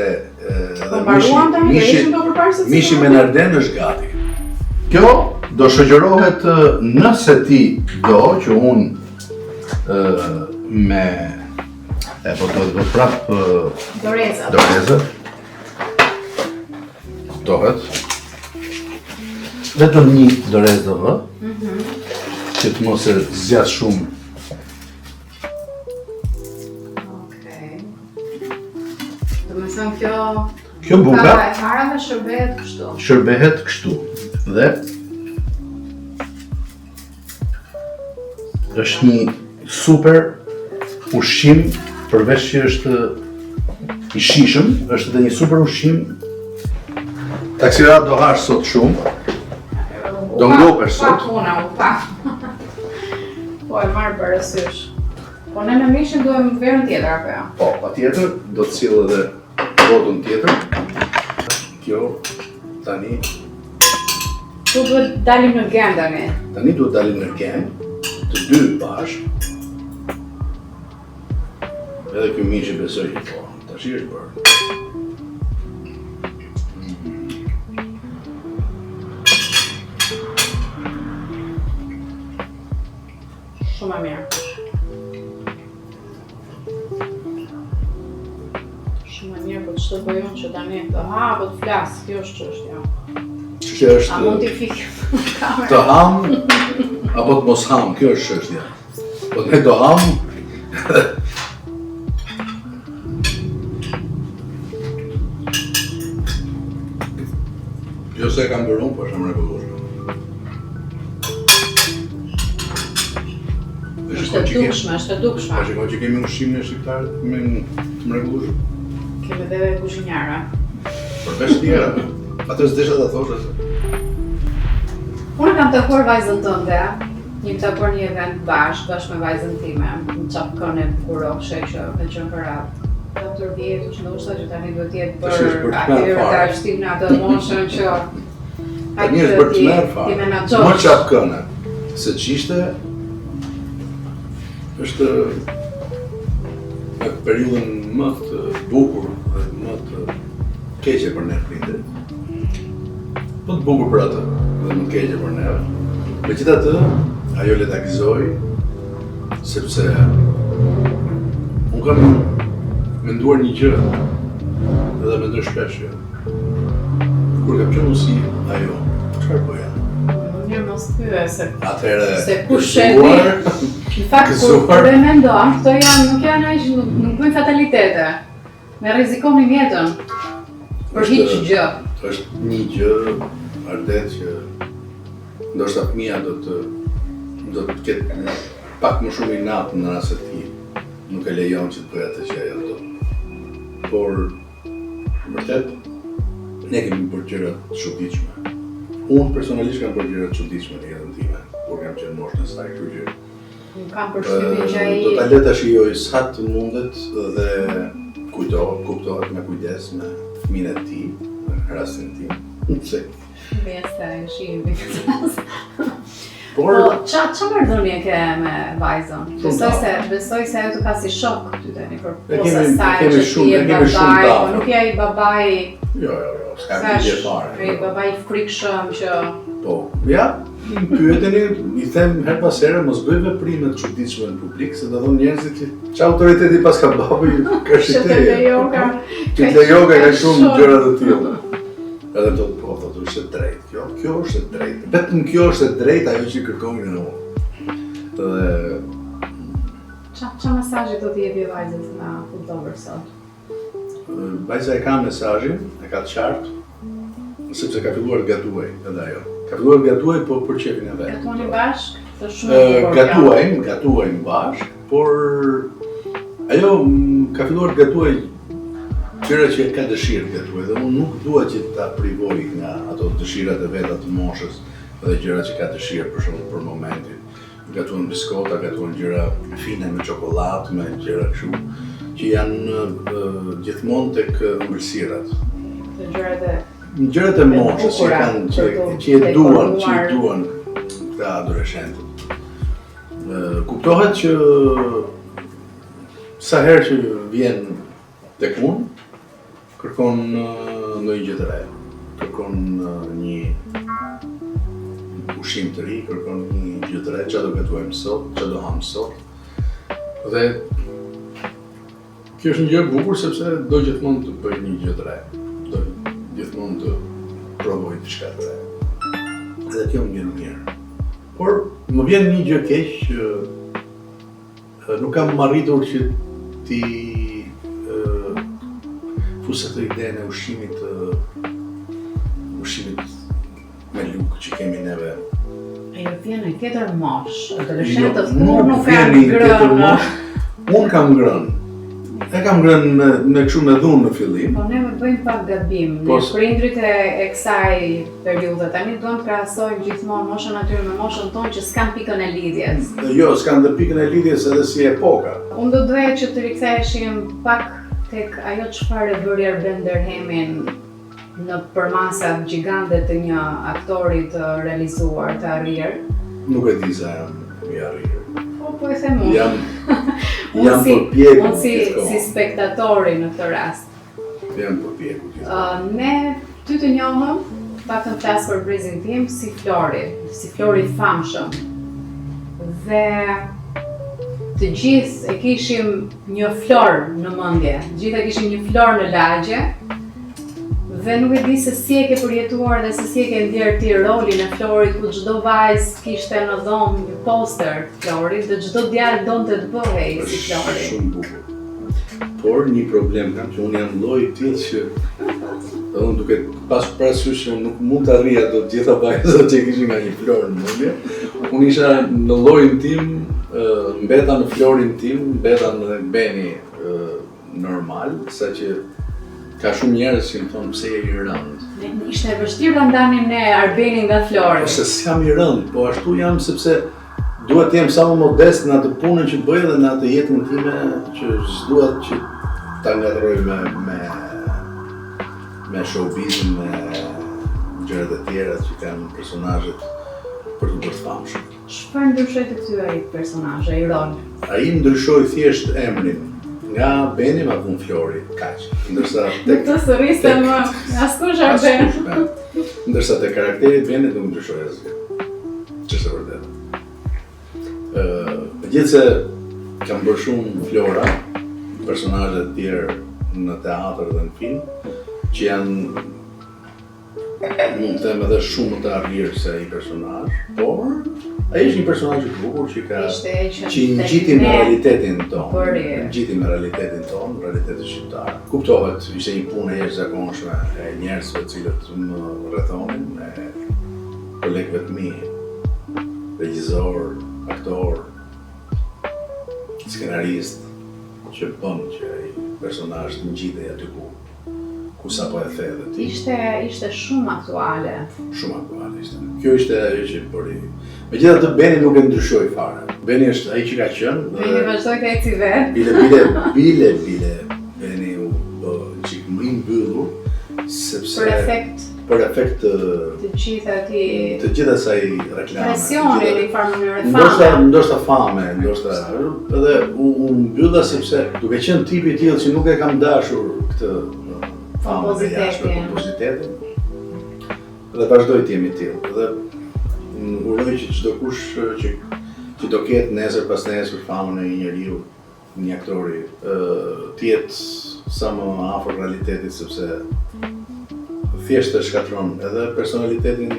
mishi me narden është gati. Kjo do shoqërohet nëse ti do që unë me po do prap dorezat. Dohet. Vetëm një dorezë do vë. Që të mos e zgjat shumë. Kjo buka shërbehet kështu dhe është një super ushqim përveç që është i shishëm, është edhe një super ushqim. Taksirat do hash sot shumë, do ngopesh sot. Po e marrë parasysh. Po ne me mishin duhem verën tjetër apo ja? Po, patjetër, do të sill edhe botën tjetër. Kjo tani Tu duhet dalim në gen tani. Tani duhet dalim në gen, të dy bashkë. Edhe ky mishi besoj që po, tash është bërë. Shumë e mirë. ç'të bëj unë që tani të ha apo të flas, kjo është çështja. Çështja është A mund t'i fik kamerën? të ham apo të mos ham, kjo është çështja. Po ne do ham. Jo se kam bërë unë, po është mrekullueshme. Është e dukshme, është e dukshme. A shikoj që kemi ushqimin e shqiptarët me të mrekullueshëm. Kemi edhe kuzhinjara. Përveç tjera. Atë s'desha ta thosh se. Unë kam takuar vajzën tënde, një takuar një event bashkë me vajzën time, në çapkën e bukuroshe që ka qenë për radhë. 4 vjetë që ndoshta që tani duhet jetë për atyre të arshtim në atë moshën që Tani është për të merë fare. Më çapkëne. Se ç'ishte është në periudhën më të bukur dhe më të keqe për ne prindërit. Po të bukur për atë dhe më të keqe për neve. Megjithatë, ajo le ta gëzoj sepse unë kam menduar një gjë dhe mendoj shpesh që kur kam qenë si ajo, çfarë bëja? Mirë mos pyes Atëherë kush e di. Në fakt kur e mendon, këto janë nuk janë aq nuk bëjnë fatalitete. Ne rrezikoni jetën për hiç gjë. Është një gjë ardet që ndoshta fëmia do të ketë pak më shumë inat në rast se ti nuk e lejon që të bëjë atë që ajo do. Por vërtet ne kemi bërë gjëra të çuditshme. Unë personalisht kam bërë gjëra të çuditshme në jetën time, kur kam qenë moshën e saj, kështu që Nuk kam përshtypjen që ai do ta le ta shijoj sa të mundet dhe kuptohet me kujdes me fëmijën e tij, në rastin tim. Besa e shihemi këtë. Por ç'a marrëdhënie ke me vajzën? Besoj se ajo të ka si shok ty tani për posa saj që ti je babai, po nuk je ai babai. Jo, s'ka gjë fare. Ai babai i frikshëm që Po, ja, pyeteni, i them her pas here mos bëj veprime të çuditshme në publik, se do thonë njerëzit që ç'a autoriteti pas ka babai ka shitej. Që te yoga ka shumë gjëra të tilla. Edhe do të po, thotë është e drejtë. Kjo është e drejtë. Vetëm kjo është e drejtë ajo që kërkojnë në unë. Dhe ç'a mesazhi do t'i jepi vajzës nga Foodlover sot? vajza e ka mesazhin, e ka të qartë, sepse ka filluar të gatuaj edhe ajo. Ka filluar të gatuaj po për çepin e vet. Gatuani bashkë? Të shumë gatuajmë bashkë, por ajo ka filluar të gatuaj gjëra që ka dëshirë të gatuaj dhe unë nuk dua që ta privoj nga ato dëshirat e veta të moshës dhe gjëra që ka dëshirë për shembull për momentin. Gatuan biskota, gatuan gjëra fine me çokoladë, me gjëra kështu që janë gjithmonë tek ëmbëlsirat. Gjërat e moshës që e duan këta adoleshentët. Kuptohet që sa herë që vjen tek unë, kërkon ndonjë gjë të re, kërkon një ushqim të ri, kërkon një gjë të re, çfarë do gatuajmë sot, çfarë do ham sot. Dhe kjo është një gjë e bukur sepse do gjithmonë të bëj një gjë të re, do gjithmonë të provoj diçka të re. Dhe kjo më vjen mirë. Por më vjen një gjë keq që nuk kam arritur që ti fuset të idenë e ushqimit me lukë që kemi neve. Ajo vjen në tjetër moshë, adoleshentët kur nuk kanë ngrënë. Unë kam ngrënë. E kam ngrënë me kështu me dhunë në fillim. Po ne bëjmë pak gabim. Ne prindrit e kësaj periudhe tani duam të krahasojmë gjithmonë moshën atyre me moshën tonë që s'kan pikën e lidhjes. Jo, s'kan dhe pikën e lidhjes edhe si epoka. Unë do doja që të riktheheshim pak tek ajo çfarë bëri Arben Derhemin në përmasat gjigante të një aktori të realizuar, të arrir. Nuk e di sa jam i arrir. Po e them unë. Jam përpjekur. Unë si spektatori në këtë rast. Jam përpjekur. Ne ty të njohëm, paktën flas për brezin tim, si Flori i famshëm. Dhe të gjithë e kishim një florë në mendje, të gjithë e kishim një florë në lagje, dhe nuk e di se si e ke përjetuar dhe se si e ke ndjerë ti rolin e Florit, ku çdo vajzë kishte në dhomë një poster Florit dhe çdo djalë donte të bëhej si Flori. Shumë bukur. Por një problem kam që unë jam lloji i tillë që unë duke pas parasysh që nuk mund të arrija të gjitha vajzat që kishin nga një florë në mendje. Unë isha në llojin tim, mbeta në florin tim, mbeta në Beni normal, saqë ka shumë njerëz që më thonë pse je i rënd. Ishte e vështirë ta ndanim ne Arbenin nga Flori. Ose s'jam i rënd, po ashtu jam sepse duhet të jem sa më modest në atë punën që bëj dhe në atë jetën time që s'duhet që ta ngatroj me showbizin, me gjërat e tjera që kanë personazhet për të bërë famshëm. Çfarë ndryshoi të ty ai personazh, ai rol? Ai ndryshoi thjesht emrin. Nga Beni ma pun Flori, kaq. Ndërsa Në të sëriste më askush Arben. Ndërsa te karakteri Beni nuk ndryshoi asgjë. Ç'është e vërtetë. Megjithse kam bërë shumë Flora, personazhe të tjerë në teatr dhe në film, që janë mund të them edhe shumë më të arrirë se ai personazh, por ai është një personazh i bukur që ngjiti me realitetin tonë, realitetin shqiptar. Kuptohet, ishte një punë e jashtëzakonshme e njerëzve të cilët më rrethonin, e kolegëve të mi, regjisor, aktor, skenarist, që bën që ai personazh të ngjitej aty ku sapo e the edhe ti. Ishte shumë aktuale. Shumë aktuale ishte. Kjo ishte ajo që bëri. Megjithatë Beni nuk e ndryshoi fare. Beni është ai që ka qenë. Beni vazhdoi të eci vetë. Bile Beni u bë çik më i mbyllur sepse për efekt të gjitha asaj reklame. Presioni në farë mënyrë fame. Ndoshta fame, edhe u mbylla sepse duke qenë tipi i tillë që nuk e kam dashur këtë famën e jashtme, kompozitetin, dhe vazhdoj të jemi tillë. Dhe uroj që çdo kush që do ketë nesër pas nesër famën e një njeriu, një aktori, të jetë sa më afër realitetit, sepse thjesht e shkatron edhe personalitetin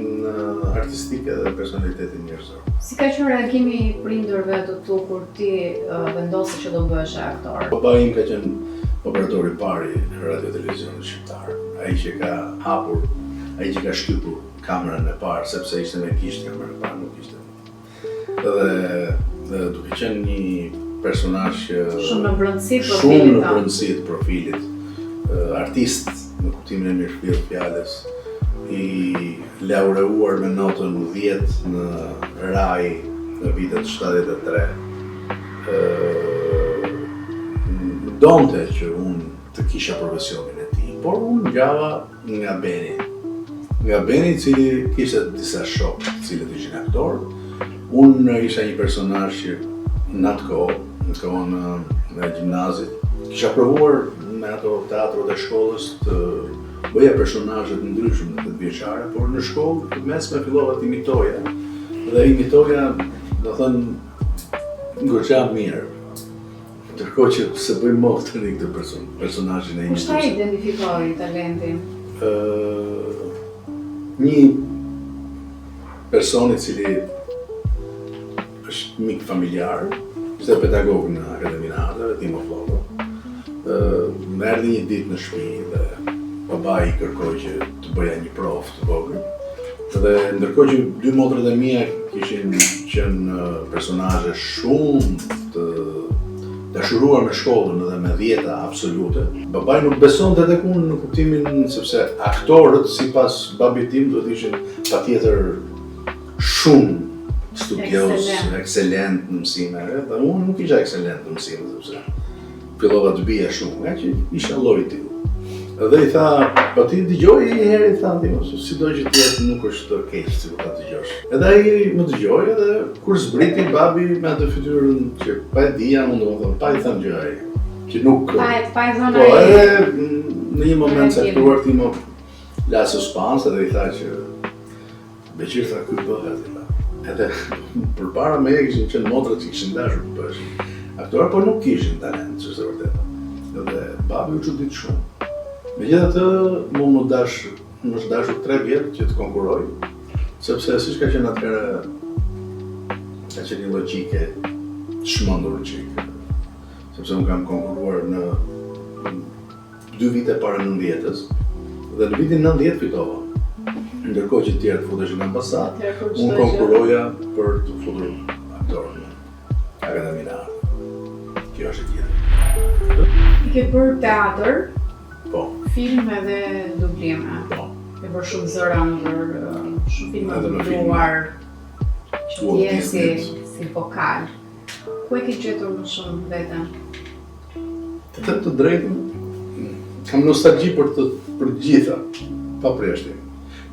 artistik edhe personalitetin njerëzor. Si ka qenë reagimi i prindërve të tu kur ti vendose që do bëhesh aktor? Baba im ka qenë operatori i parë i radio televizionit shqiptar. Ai që ka hapur, ai që ka shtypur kamerën e parë, sepse ishte me kishte kamerën e parë, nuk ishte. Dhe duke qenë një personazh shumë në brendësi të profilit, artist në kuptimin e mirëfillt të fjalës, i laureuar me notën 10 në Rai në vitet 73. Donte që unë të kisha profesionin e tij, por unë ngjava nga Beni. Nga Beni i cili kishte disa shokë, të cilët ishin aktorë. Unë isha një personazh që në atë kohë, në kohën e gjimnazit, kisha provuar me ato teatrot e shkollës të bëja personazhe të ndryshëm në 8 vjeçare, por në shkollë të mesme fillova të imitoja. Dhe imitoja, do thënë, goxha mirë. Ndërkohë që se bëj më tani këtë personazhin e imitues. Çfarë identifikoi talentin? Një person i cili është mik familjar, ishte pedagog në Akademinë e Arteve, Timo Floro. Më erdhi një ditë në shtëpi dhe babai i kërkoi që të bëja një provë të vogël. Dhe ndërkohë që dy motrat e mia kishin qenë personazhe shumë të dashuruar me shkollën dhe me 10 absolute, babai nuk besonte tek unë në kuptimin sepse aktorët sipas babit tim duhet ishin patjetër shumë studios, ekselent në mësime, dhe unë nuk isha ekselent në mësime sepse fillova të bija shumë, nga që isha lloj i tillë. Dhe i tha, po ti dëgjoj një herë, i tha, si do që t'jetë nuk është të keq si po ta dëgjosh. Edhe ai më dëgjoi edhe kur zbriti babi me atë fytyrën që pa e dija, unë domethënë pa i thënë gjë ai, që nuk pa i thënë ai. Po, edhe në një moment caktuar ti më la suspans edhe i tha që Beqir tha ky bëhet. Edhe përpara me kishin qenë motrat që kishin dashur të bëheshin aktorë, por nuk kishin talent, që është e vërteta. Dhe babi u çudit shumë. Megjithatë, më është dashur 3 vjet që të konkurroj, sepse siç ka qenë atëherë, ka qenë një logjike shmendur çik. Sepse unë kam konkurruar në 2 vite para 90-s, dhe në vitin 90 fitova. Ndërkohë që të tjerë të futeshin në ambasadë, unë konkurroja për të futur aktorën në Akademinë e Arteve. Kjo është e tjetër. I ke bërë teatr, Po, film edhe dublime. po. Ke bërë shumë zëra ndër shumë filma Edhe në dubluar, që Walt t'je Disney. si vokal. Ku e ke gjetur më shumë veten? Të them të drejtën, kam nostalgji për gjitha, pa përjashtim.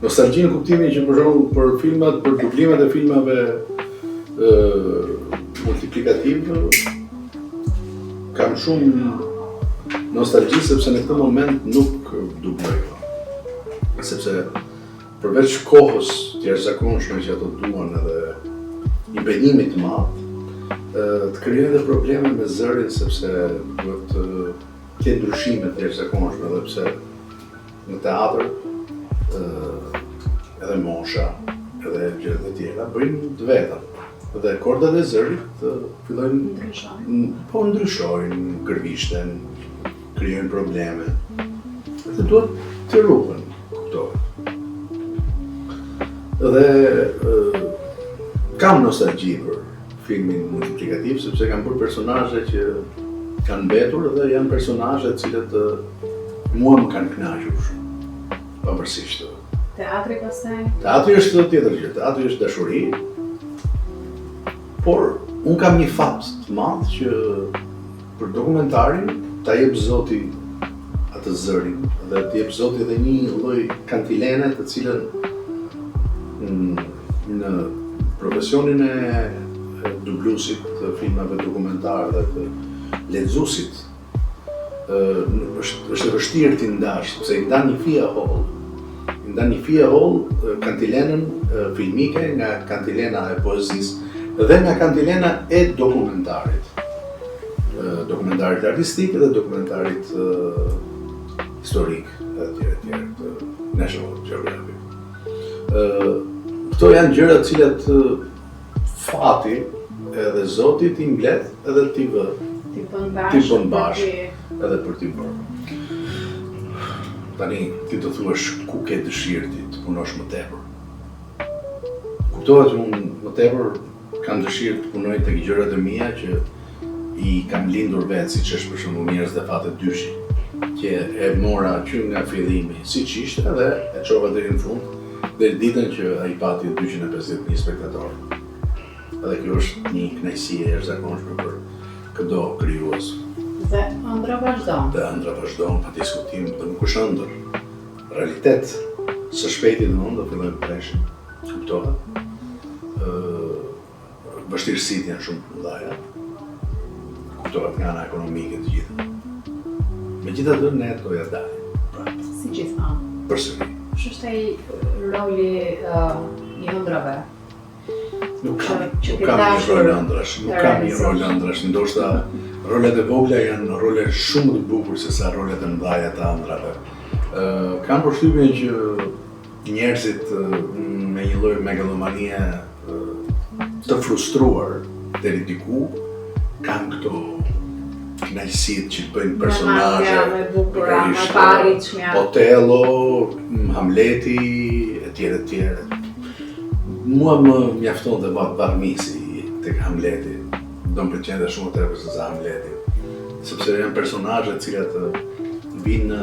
Nostalgji në kuptimin që për shembull për filmat, për dublimet e filmave multiplikativ, kam shumë nostalgji sepse në këtë moment nuk dubloj. Sepse përveç kohës të jashtëzakonshme që ato duan edhe impenjimit të madh, të krijojnë edhe probleme me zërin sepse duhet të ketë ndryshime të jashtëzakonshme, edhe pse në teatr edhe mosha, edhe gjërat e tjera bëjnë të veta. Dhe kordat e zërit fillojnë ndryshojnë, gërvishten, krijojnë probleme. Dhe duhet të ruhen, kuptohet. Dhe kam nostalgji për filmin multiplikativ, sepse kam bërë personazhe që kanë mbetur dhe janë personazhe të cilët mua më kanë kënaqur shumë, pavarësisht. Teatri pastaj? Teatri është tjetër gjë, teatri është dashuri, por unë kam një fat të madh që për dokumentarin ta jep Zoti atë zërin dhe të jep Zoti edhe një lloj kantilene të cilën në profesionin e dublusit të filmave dokumentar dhe të lexuesit është e vështirë t'i ndash, sepse i ndan një fije holl. I ndan një fije holl kantilenën filmike nga kantilena e poezisë dhe nga kantilena e dokumentarit. Dokumentarit artistik dhe dokumentarit historik e tjerë të National Geographic. Këto janë gjëra të cilat fati edhe Zoti t'i mbledh edhe t'i vë. Ti bën bashkë edhe për t'i bërë. Tani, ti të thuash ku ke dëshirë ti të punosh më tepër. Kuptohet unë më tepër kam dëshirë të punoj tek gjërat e mia që i kam lindur vetë, siç është për shembull Njerëz dhe Fate dyshi, që e mora që nga fillimi siç ishte dhe e çova deri në fund, deri ditën që ai pati 250.000 spektatorë. Edhe kjo është një kënaqësi e jashtëzakonshme për çdo krijues. Dhe ëndra vazhdon. Dhe ëndra vazhdon pa diskutim, dhe nuk është ëndër. Realitet, së shpejti do fillojnë të preshin, kuptohet. Vështirësitë janë shumë të mëdha. Kuptohet nga ana ekonomike të gjitha. Megjithatë ne do ja dalim. Pra, si gjithmonë. Përsëri. Është ai roli i ëndrave. Nuk kam një rol ëndrash, ndoshta rolet e vogla janë role shumë të bukur se sa rolet e mëdha të ëndrave. Kam përshtypjen që njerëzit me një lloj megalomanie të frustruar deri diku kanë këto kënaqësitë që bëjnë personazhe, Otello, Hamleti, etj. Mua më mjafton dhe Varmisi tek Hamleti, do më pëlqen dhe shumë tepër se sa Hamleti, sepse janë personazhe të cilat vinë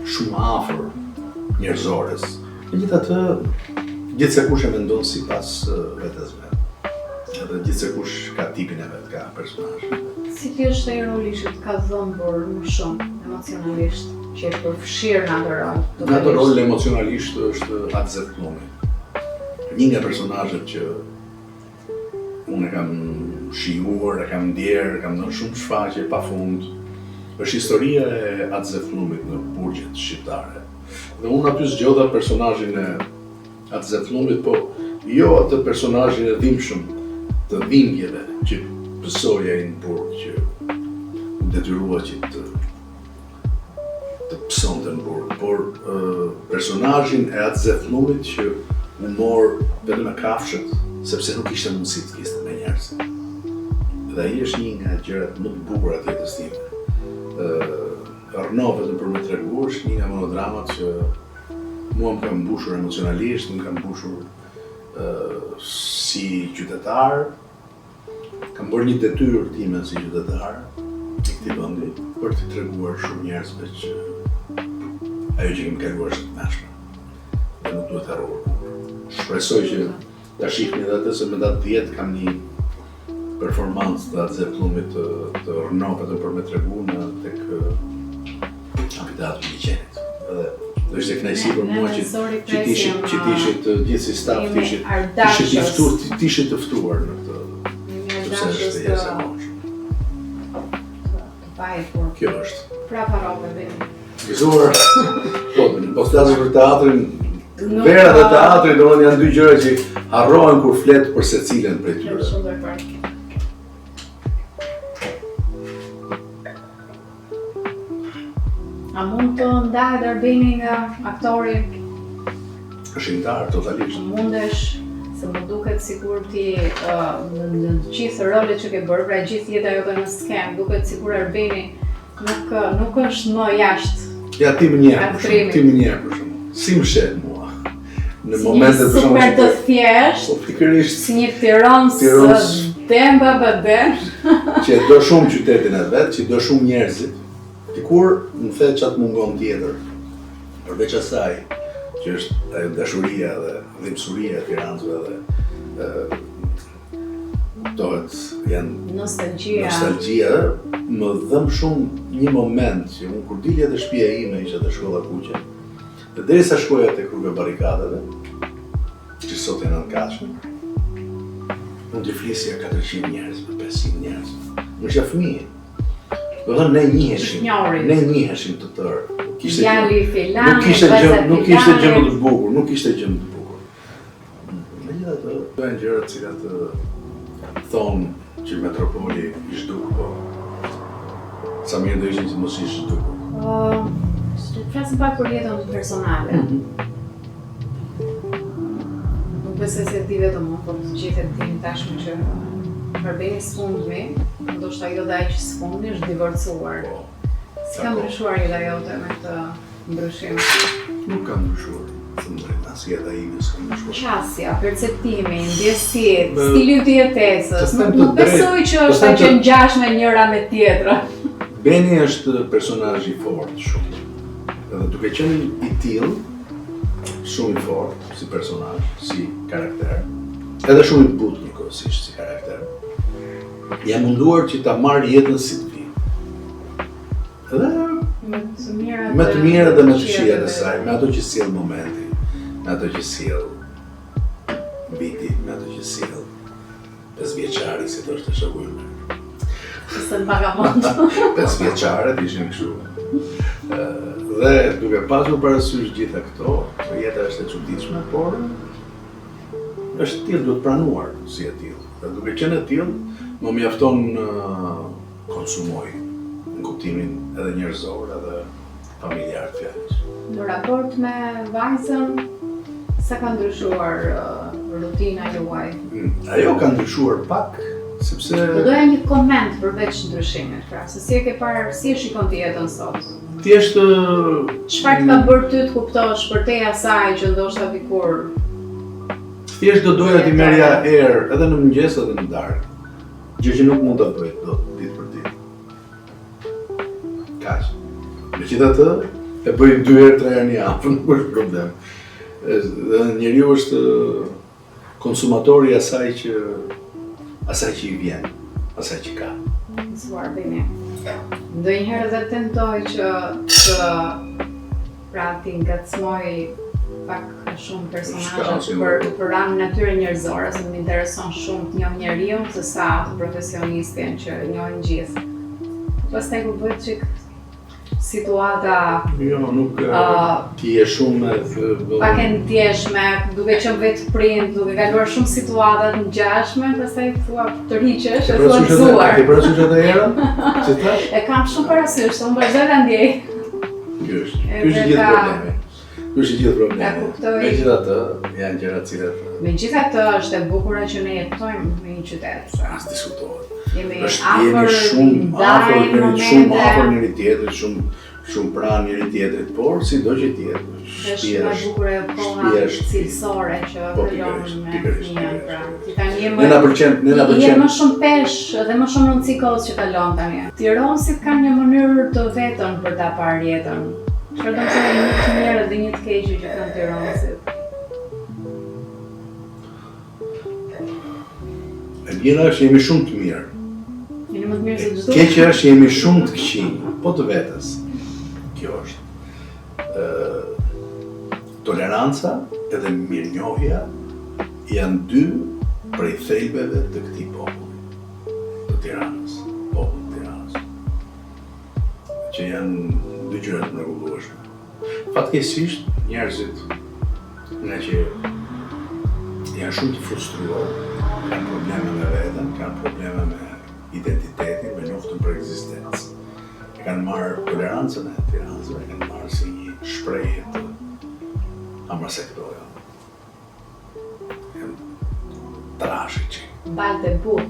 shumë afër njerëzores. Megjithatë, gjithsekush e mendon sipas vetes vet. Edhe gjithsekush ka tipin e vet, ka personazhin. Si ti është ai roli që të ka dhëmbur më shumë emocionalisht, që e përfshirë në atë rol? Në atë rol emocionalisht është Atzet Plumi. Një nga personazhet që unë e kam shijuar, e kam ndjerë, kam dhënë shumë shfaqje pafund, është historia e Atzet Plumit në burgjet shqiptare. Dhe unë aty zgjodha personazhin e Atzet Plumit, po jo atë personazhin e dhimbshëm të dhimbjeve që pësoja i në burg që detyrua që të pësonte në burg, por personazhin e atë zefllumit që u mor vetëm me kafshët, sepse nuk ishte mundësi të kishte me njerëz. Dhe ai është një nga gjërat më të bukura të jetës time. Arno vetëm për me tregu është një nga monodramat që mua më ka mbushur emocionalisht, më ka mbushur si qytetar, kam bërë një detyrë time si qytetar i këtij vendi për të treguar shumë njerëzve që ajo që kemi kaluar është të mëshme dhe nuk duhet harruar. Shpresoj që ta shihni edhe atë se me datë 10 kam një performancë të atë zefllumit të Rnopetën për me tregu në tek amfiteatri i Liçenit. Do ishte kënaqësi për mua që t'ishit gjithë si staf, t'ishit të ftuar në këtë, sepse është jesa moshë. Kjo është. Prapa robe, bini. Gëzuar, po flasë për teatrin, vera dhe teatri domethënë janë dy gjëra që harrohen kur flet për secilën prej tyre. A mund të ndahet Albini nga aktori? Shqiptar, totalisht. Mundesh, se më duket sikur ti në gjithë rolet që ke bërë, pra gjithë jeta jote në skenë, duket sikur Albini nuk është më jashtë. Ja, ti më njeh për shembull. Si më shet mua. Në momentet për shembull. Super të thjesht. Po pikërisht. Si një Tiranë demba baden. Që e do shumë qytetin e vet, që do shumë njerëzit. Dikur në fakt çat mungon tjetër. Përveç asaj, që është ajo dashuria dhe dhimbësuria e Tiranësve dhe janë nostalgjia, më dhëm shumë një moment që unë kur dilja dhe shtëpia ime ishte te shkolla kuqe. Dhe derisa shkoja tek rruga Barrikadeve, që sot janë nënkatshme, unë t'i flisja 400 njerëz, 500 njerëz. Më isha fëmijë. Do thënë ne njiheshim të tërë. Nuk kishte gjë më të bukur, nuk kishte gjë më të bukur. Megjithatë, këto janë gjërat të cilat thonë që metropoli i zhduk, po sa mirë do ishin që mos i zhduk. Flasim pak për jetën personale. Nuk besoj se ti vetëm unë, por të gjithë e tim tashmë që Albini sfundmi, ndoshta jo dhe ai që sfundmi është divorcuar. Si ka ndryshuar jeta jote me këtë ndryshim? Nuk ka ndryshuar. As jeta ime s'ka ndryshuar. Qasja, perceptimi, ndjesit, stili i jetesës, nuk besoj që është ai që ngjashme njëra me tjetrën. Beni është personazh i fortë shumë. Edhe duke qenë i tillë, shumë i fortë si personazh, si karakter, edhe shumë i butë njëkohësisht si karakter, jam munduar që ta marr jetën si të vi. Edhe me të mira dhe me të këqijat e saj, me ato që sjell momenti, me ato që sjell viti, me ato që sjell 5 vjeçari, si thoshte shoku im. Se në pagamont. 5 vjeçarët ishin kështu. Dhe duke pasur parasysh gjitha këto, jeta është e çuditshme, por është tillë, duhet pranuar si e tillë. Dhe duke qenë e tillë, më mjafton konsumoj në kuptimin edhe njerëzor edhe familjar fjalës. Në raport me vajzën, sa ka ndryshuar rutina juaj? Ajo ka ndryshuar pak, sepse... Do doja një koment përveç ndryshimit, pra, se si e ke parë, si e shikon ti jetën sot? Thjesht... Çfarë të ka bërë ty të kuptosh përteja saj që ndoshta dikur? Thjesht do doja t'i merrja erë edhe në mëngjes edhe në darkë. Gjë që nuk mund ta bëj dot ditë për ditë. Kaq. Megjithatë, e bëj 2 herë 3 herë në javë, nuk është problem. Dhe njeriu është konsumatori i asaj që i vjen, asaj që ka. Zvar bini. Ndonjëherë edhe tentoj që pra ti ngacmoj pak shumë personazhe për anë natyrë njerëzore, se më intereson shumë të njoh njeriu se sa të profesionistin që njohin gjithë. Pastaj kur bëhet çik situata Jo, nuk ti je shumë pak e ndjeshme, duke qenë vetë prind, duke kaluar shumë situata të ngjashme, pastaj thua të riqesh, e thua gëzuar. Ke parasysh atë herën? Si thash? E kam shumë parasysh, unë vazhdoj ta ndjej. Ky është gjithë problemi. Ky është gjithë problemi. E kuptoj. Megjithatë, janë gjëra të cilat Megjithatë, është e bukur që ne jetojmë në një qytet. as diskutohet. Jemi Jemi afër, shumë ndajmë afër njëri tjetrit, shumë pranë njëri tjetrit, por sido që tjetë, është më bukur e koha cilësore që kalon me fëmijën, pra. Ti tani je Ne na pëlqen. Je më shumë peshë dhe më shumë rëndësi kohës që kalon tani. Tiranësit kanë një mënyrë të vetën për ta parë jetën. Çfarë do të thonë një të mirë dhe një të keqe që kanë tiranësit? E mira është jemi shumë të mirë. Jeni më të mirë se çdo. Keqja është jemi shumë të këqij, po të vetës. Kjo është. Toleranca edhe mirënjohja janë dy prej thelbeve të këtij populli, të Tiranës, popullit të Tiranës, që janë dy gjëra të mrekullueshme. Fatkeqësisht njerëzit, nga që janë shumë të frustruar, kanë probleme me veten, kanë probleme me identitetin, me luftën për ekzistencë. E kanë marrë tolerancën e Tiranës, e kanë marrë si një shprehje të amërsektoja. Trashë që. Balte but.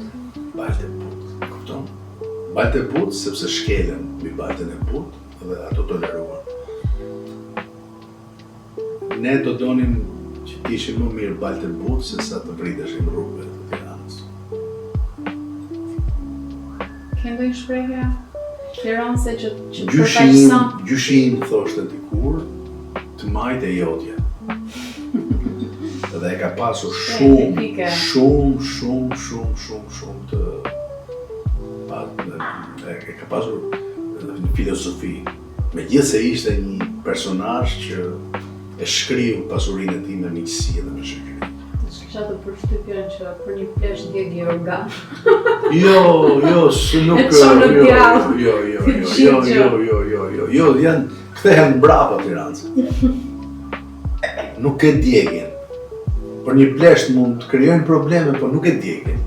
Balte but, kupton? Balte but sepse shkelen mbi baltën e but dhe ato toleruan. Ne do donim që t'ishim më mirë balte but se sa të vriteshim rrugëve të Tiranës. Ke ndonjë shprehje? Tiranëse që përfaqëson Gjyshin thoshte dikur, të majtë e jotja. Dhe e ka pasur shumë të e ka pasur një filozofi. Megjithëse ishte një personazh që e shkriu pasurinë e tij me miqësi dhe me shoqëri. Kisha të përshtypjen që për një plesh djegi organ. Jo, janë kthehen mbrapa Tirancët. Nuk e djegin. Për një plesht mund të krijojnë probleme, por nuk e djegin.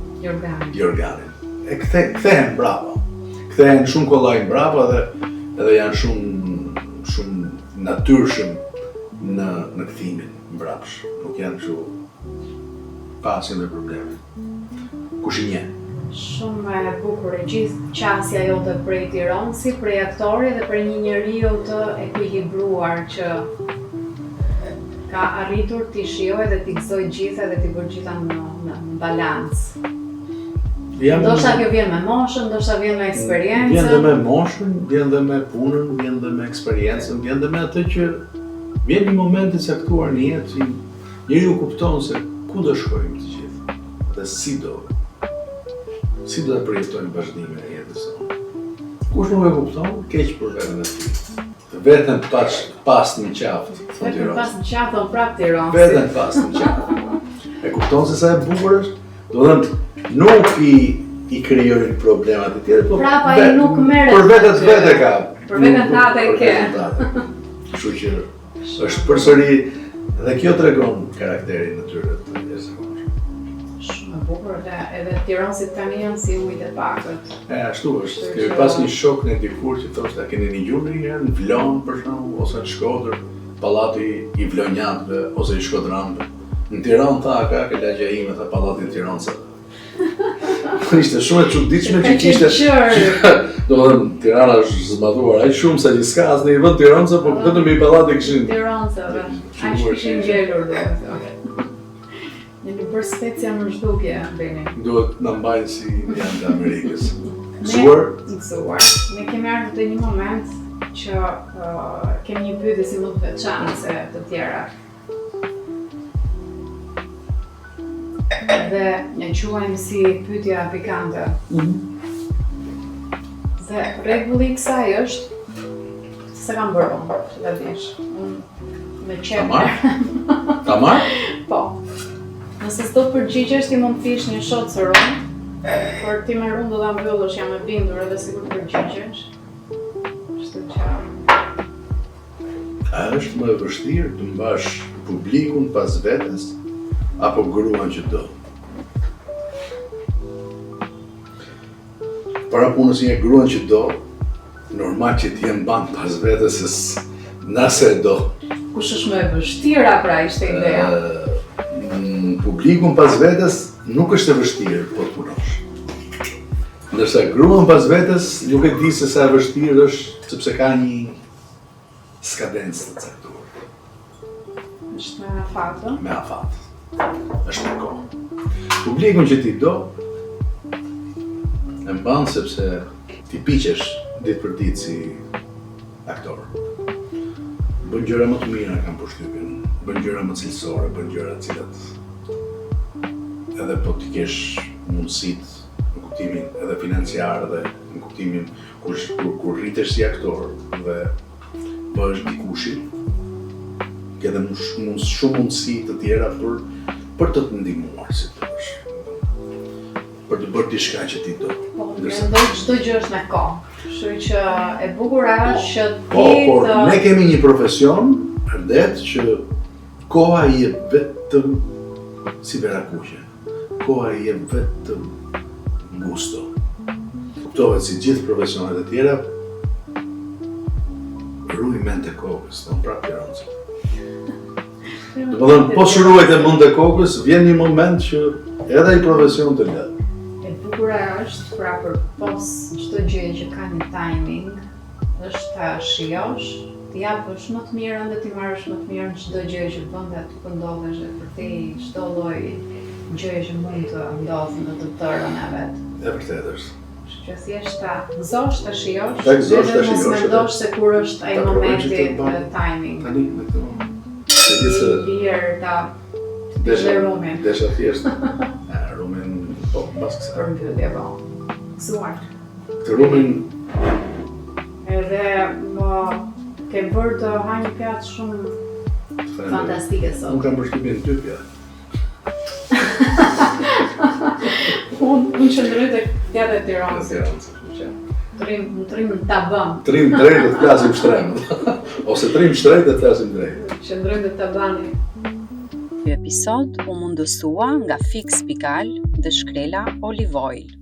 Jorganin. E kthehen mbrapa. Kthehen shumë kollaj mbrapa edhe janë shumë natyrshëm në kthimin mbrapsh. Nuk janë kështu pasin dhe probleme. Kush i njeh? Shumë e bukur e gjithë qasja jote prej Tiranësit, prej aktorit dhe prej një njeriu të ekuilibruar që ka arritur t'i shijojë dhe t'i gëzojë gjitha dhe t'i bërë gjitha në balancë. Ndoshta kjo vjen me moshën, ndoshta vjen me eksperiencën. Vjen dhe me moshën, vjen dhe me punën, vjen dhe me eksperiencën, vjen dhe me atë që vjen një moment i caktuar në jetë që njeriu kupton se ku do shkojmë të gjithë dhe si do të përjetojmë vazhdimin e jetës sonë. Kush nuk e kupton, keq për veten e tij. Veten pas në qaftë. Vetëm pas në qaftë, prap Tiranë. Veten pas në qaftë. E kupton se sa e bukur është? Do të thënë, nuk i krijojnë problemat e tjera, por prap ai nuk merret. Për vetë vetë ka. Për vetën tate ke. Kështu që është përsëri dhe kjo tregon karakterin e tyre të njerëzve. Shumë e bukur edhe Tiranësit tani janë si ujët e pakët. Ashtu është. Kemi pas një shok në dikur që thoshte, a keni dëgjuar ndonjëherë në Vlon për shembull ose në Shkodër, pallati i vlonjatëve ose i shkodranëve. Në Tiranë tha ka lagja ime tha pallati i Tiranës. Ishte shumë e çuditshme që kishte. Do të thënë Tirana është zmadhuar aq shumë sa që s'ka asnjë vend Tiranës, por vetëm i pallati kishin. Tiranësave. Aq kishin ngelur domethënë. Jeni bërë specia në zhdukje, Beni. Duhet na mbajnë si janë të Amerikës. Gëzuar. Ne kemi ardhur te një moment që kemi një pyetje si më të veçantë se të tjera. Dhe ne quajmë si pyetja pikante. Dhe rregulli i kësaj është se kam bërë unë, që ta dish. Unë me qep. Ta marr? Po. Nëse s'do të përgjigjesh, ti mund të fish një shot serum, por ti me rum do ta mbyllësh, jam e bindur edhe sikur të përgjigjesh. Kështu që A është më e vështirë të mbash publikun pas vetes apo gruan që do? Para punës një gruan që do, normal që t'je mban pas vetes se nëse do. Kush është më e vështira pra ishte ideja? Publikun pas vetes nuk është e vështirë po të punosh. Ndërsa gruan pas vetes nuk e di se sa e vështirë është sepse ka një skadencë të caktuar. Është me afat, ë? Me afat. Është me kohë. Publikun që ti do e mban sepse ti piqesh ditë për ditë si aktor. Bën gjëra më të mira kam përshtypjen, bën gjëra më cilësore, bën gjëra të cilat edhe po ti kesh mundësitë në kuptimin edhe financiar dhe në kuptimin kur rritesh si aktor dhe bëhesh dikushi, ke edhe shumë mundësi të tjera për të ndihmuar, si thosh. Për të bërë diçka që ti do. Po, mendoj çdo gjë është me kohë. Kështu që e bukur është që Po, por ne kemi një profesion, Erdet, që koha i jep vetëm si verakuqe. Koha i jep vetëm gusto. Kuptohet si gjithë profesionet e tjera, ruaj mend të kokës, thonë prapë Tiranësit. Domethënë, po shruajt e mend të kokës, vjen një moment që edhe i profesion të lë. E bukur është pra për pos çdo gjë që ka një timing, është ta shijosh, të japësh më të mirën dhe të marrësh më të mirën çdo gjë që bën dhe të pëndodhesh dhe për ti çdo lloj gjëje që mund të ndodhë në të tërën e vet. E vërtetë është. Që thjesht ta gëzosh, ta shijosh, Ta gëzosh, ta dhe mos shijosh, mendosh se kur është ai ta momenti provoj që të të timing. Tani në këtë moment. Se I gjithë lirë ta desha rumin. desha thjesht. Rumin po mbas kësaj. Për mbyllje, po. Gëzuar. Këtë rumin Edhe më ke bërë të ha një pjatë shumë fantastike sot. Unë kam përshtypjen ty pjatë. Unë qëndroj të pjatë e Tiranës. Tiranës. Trim ta bëm. Trim drejt dhe të flasim shtremët. Ose trim shtrejt dhe të flasim drejt. Qëndroj të ta bani. Ky episod u mundësua nga Fix Pikal dhe Shkrela Olive Oil.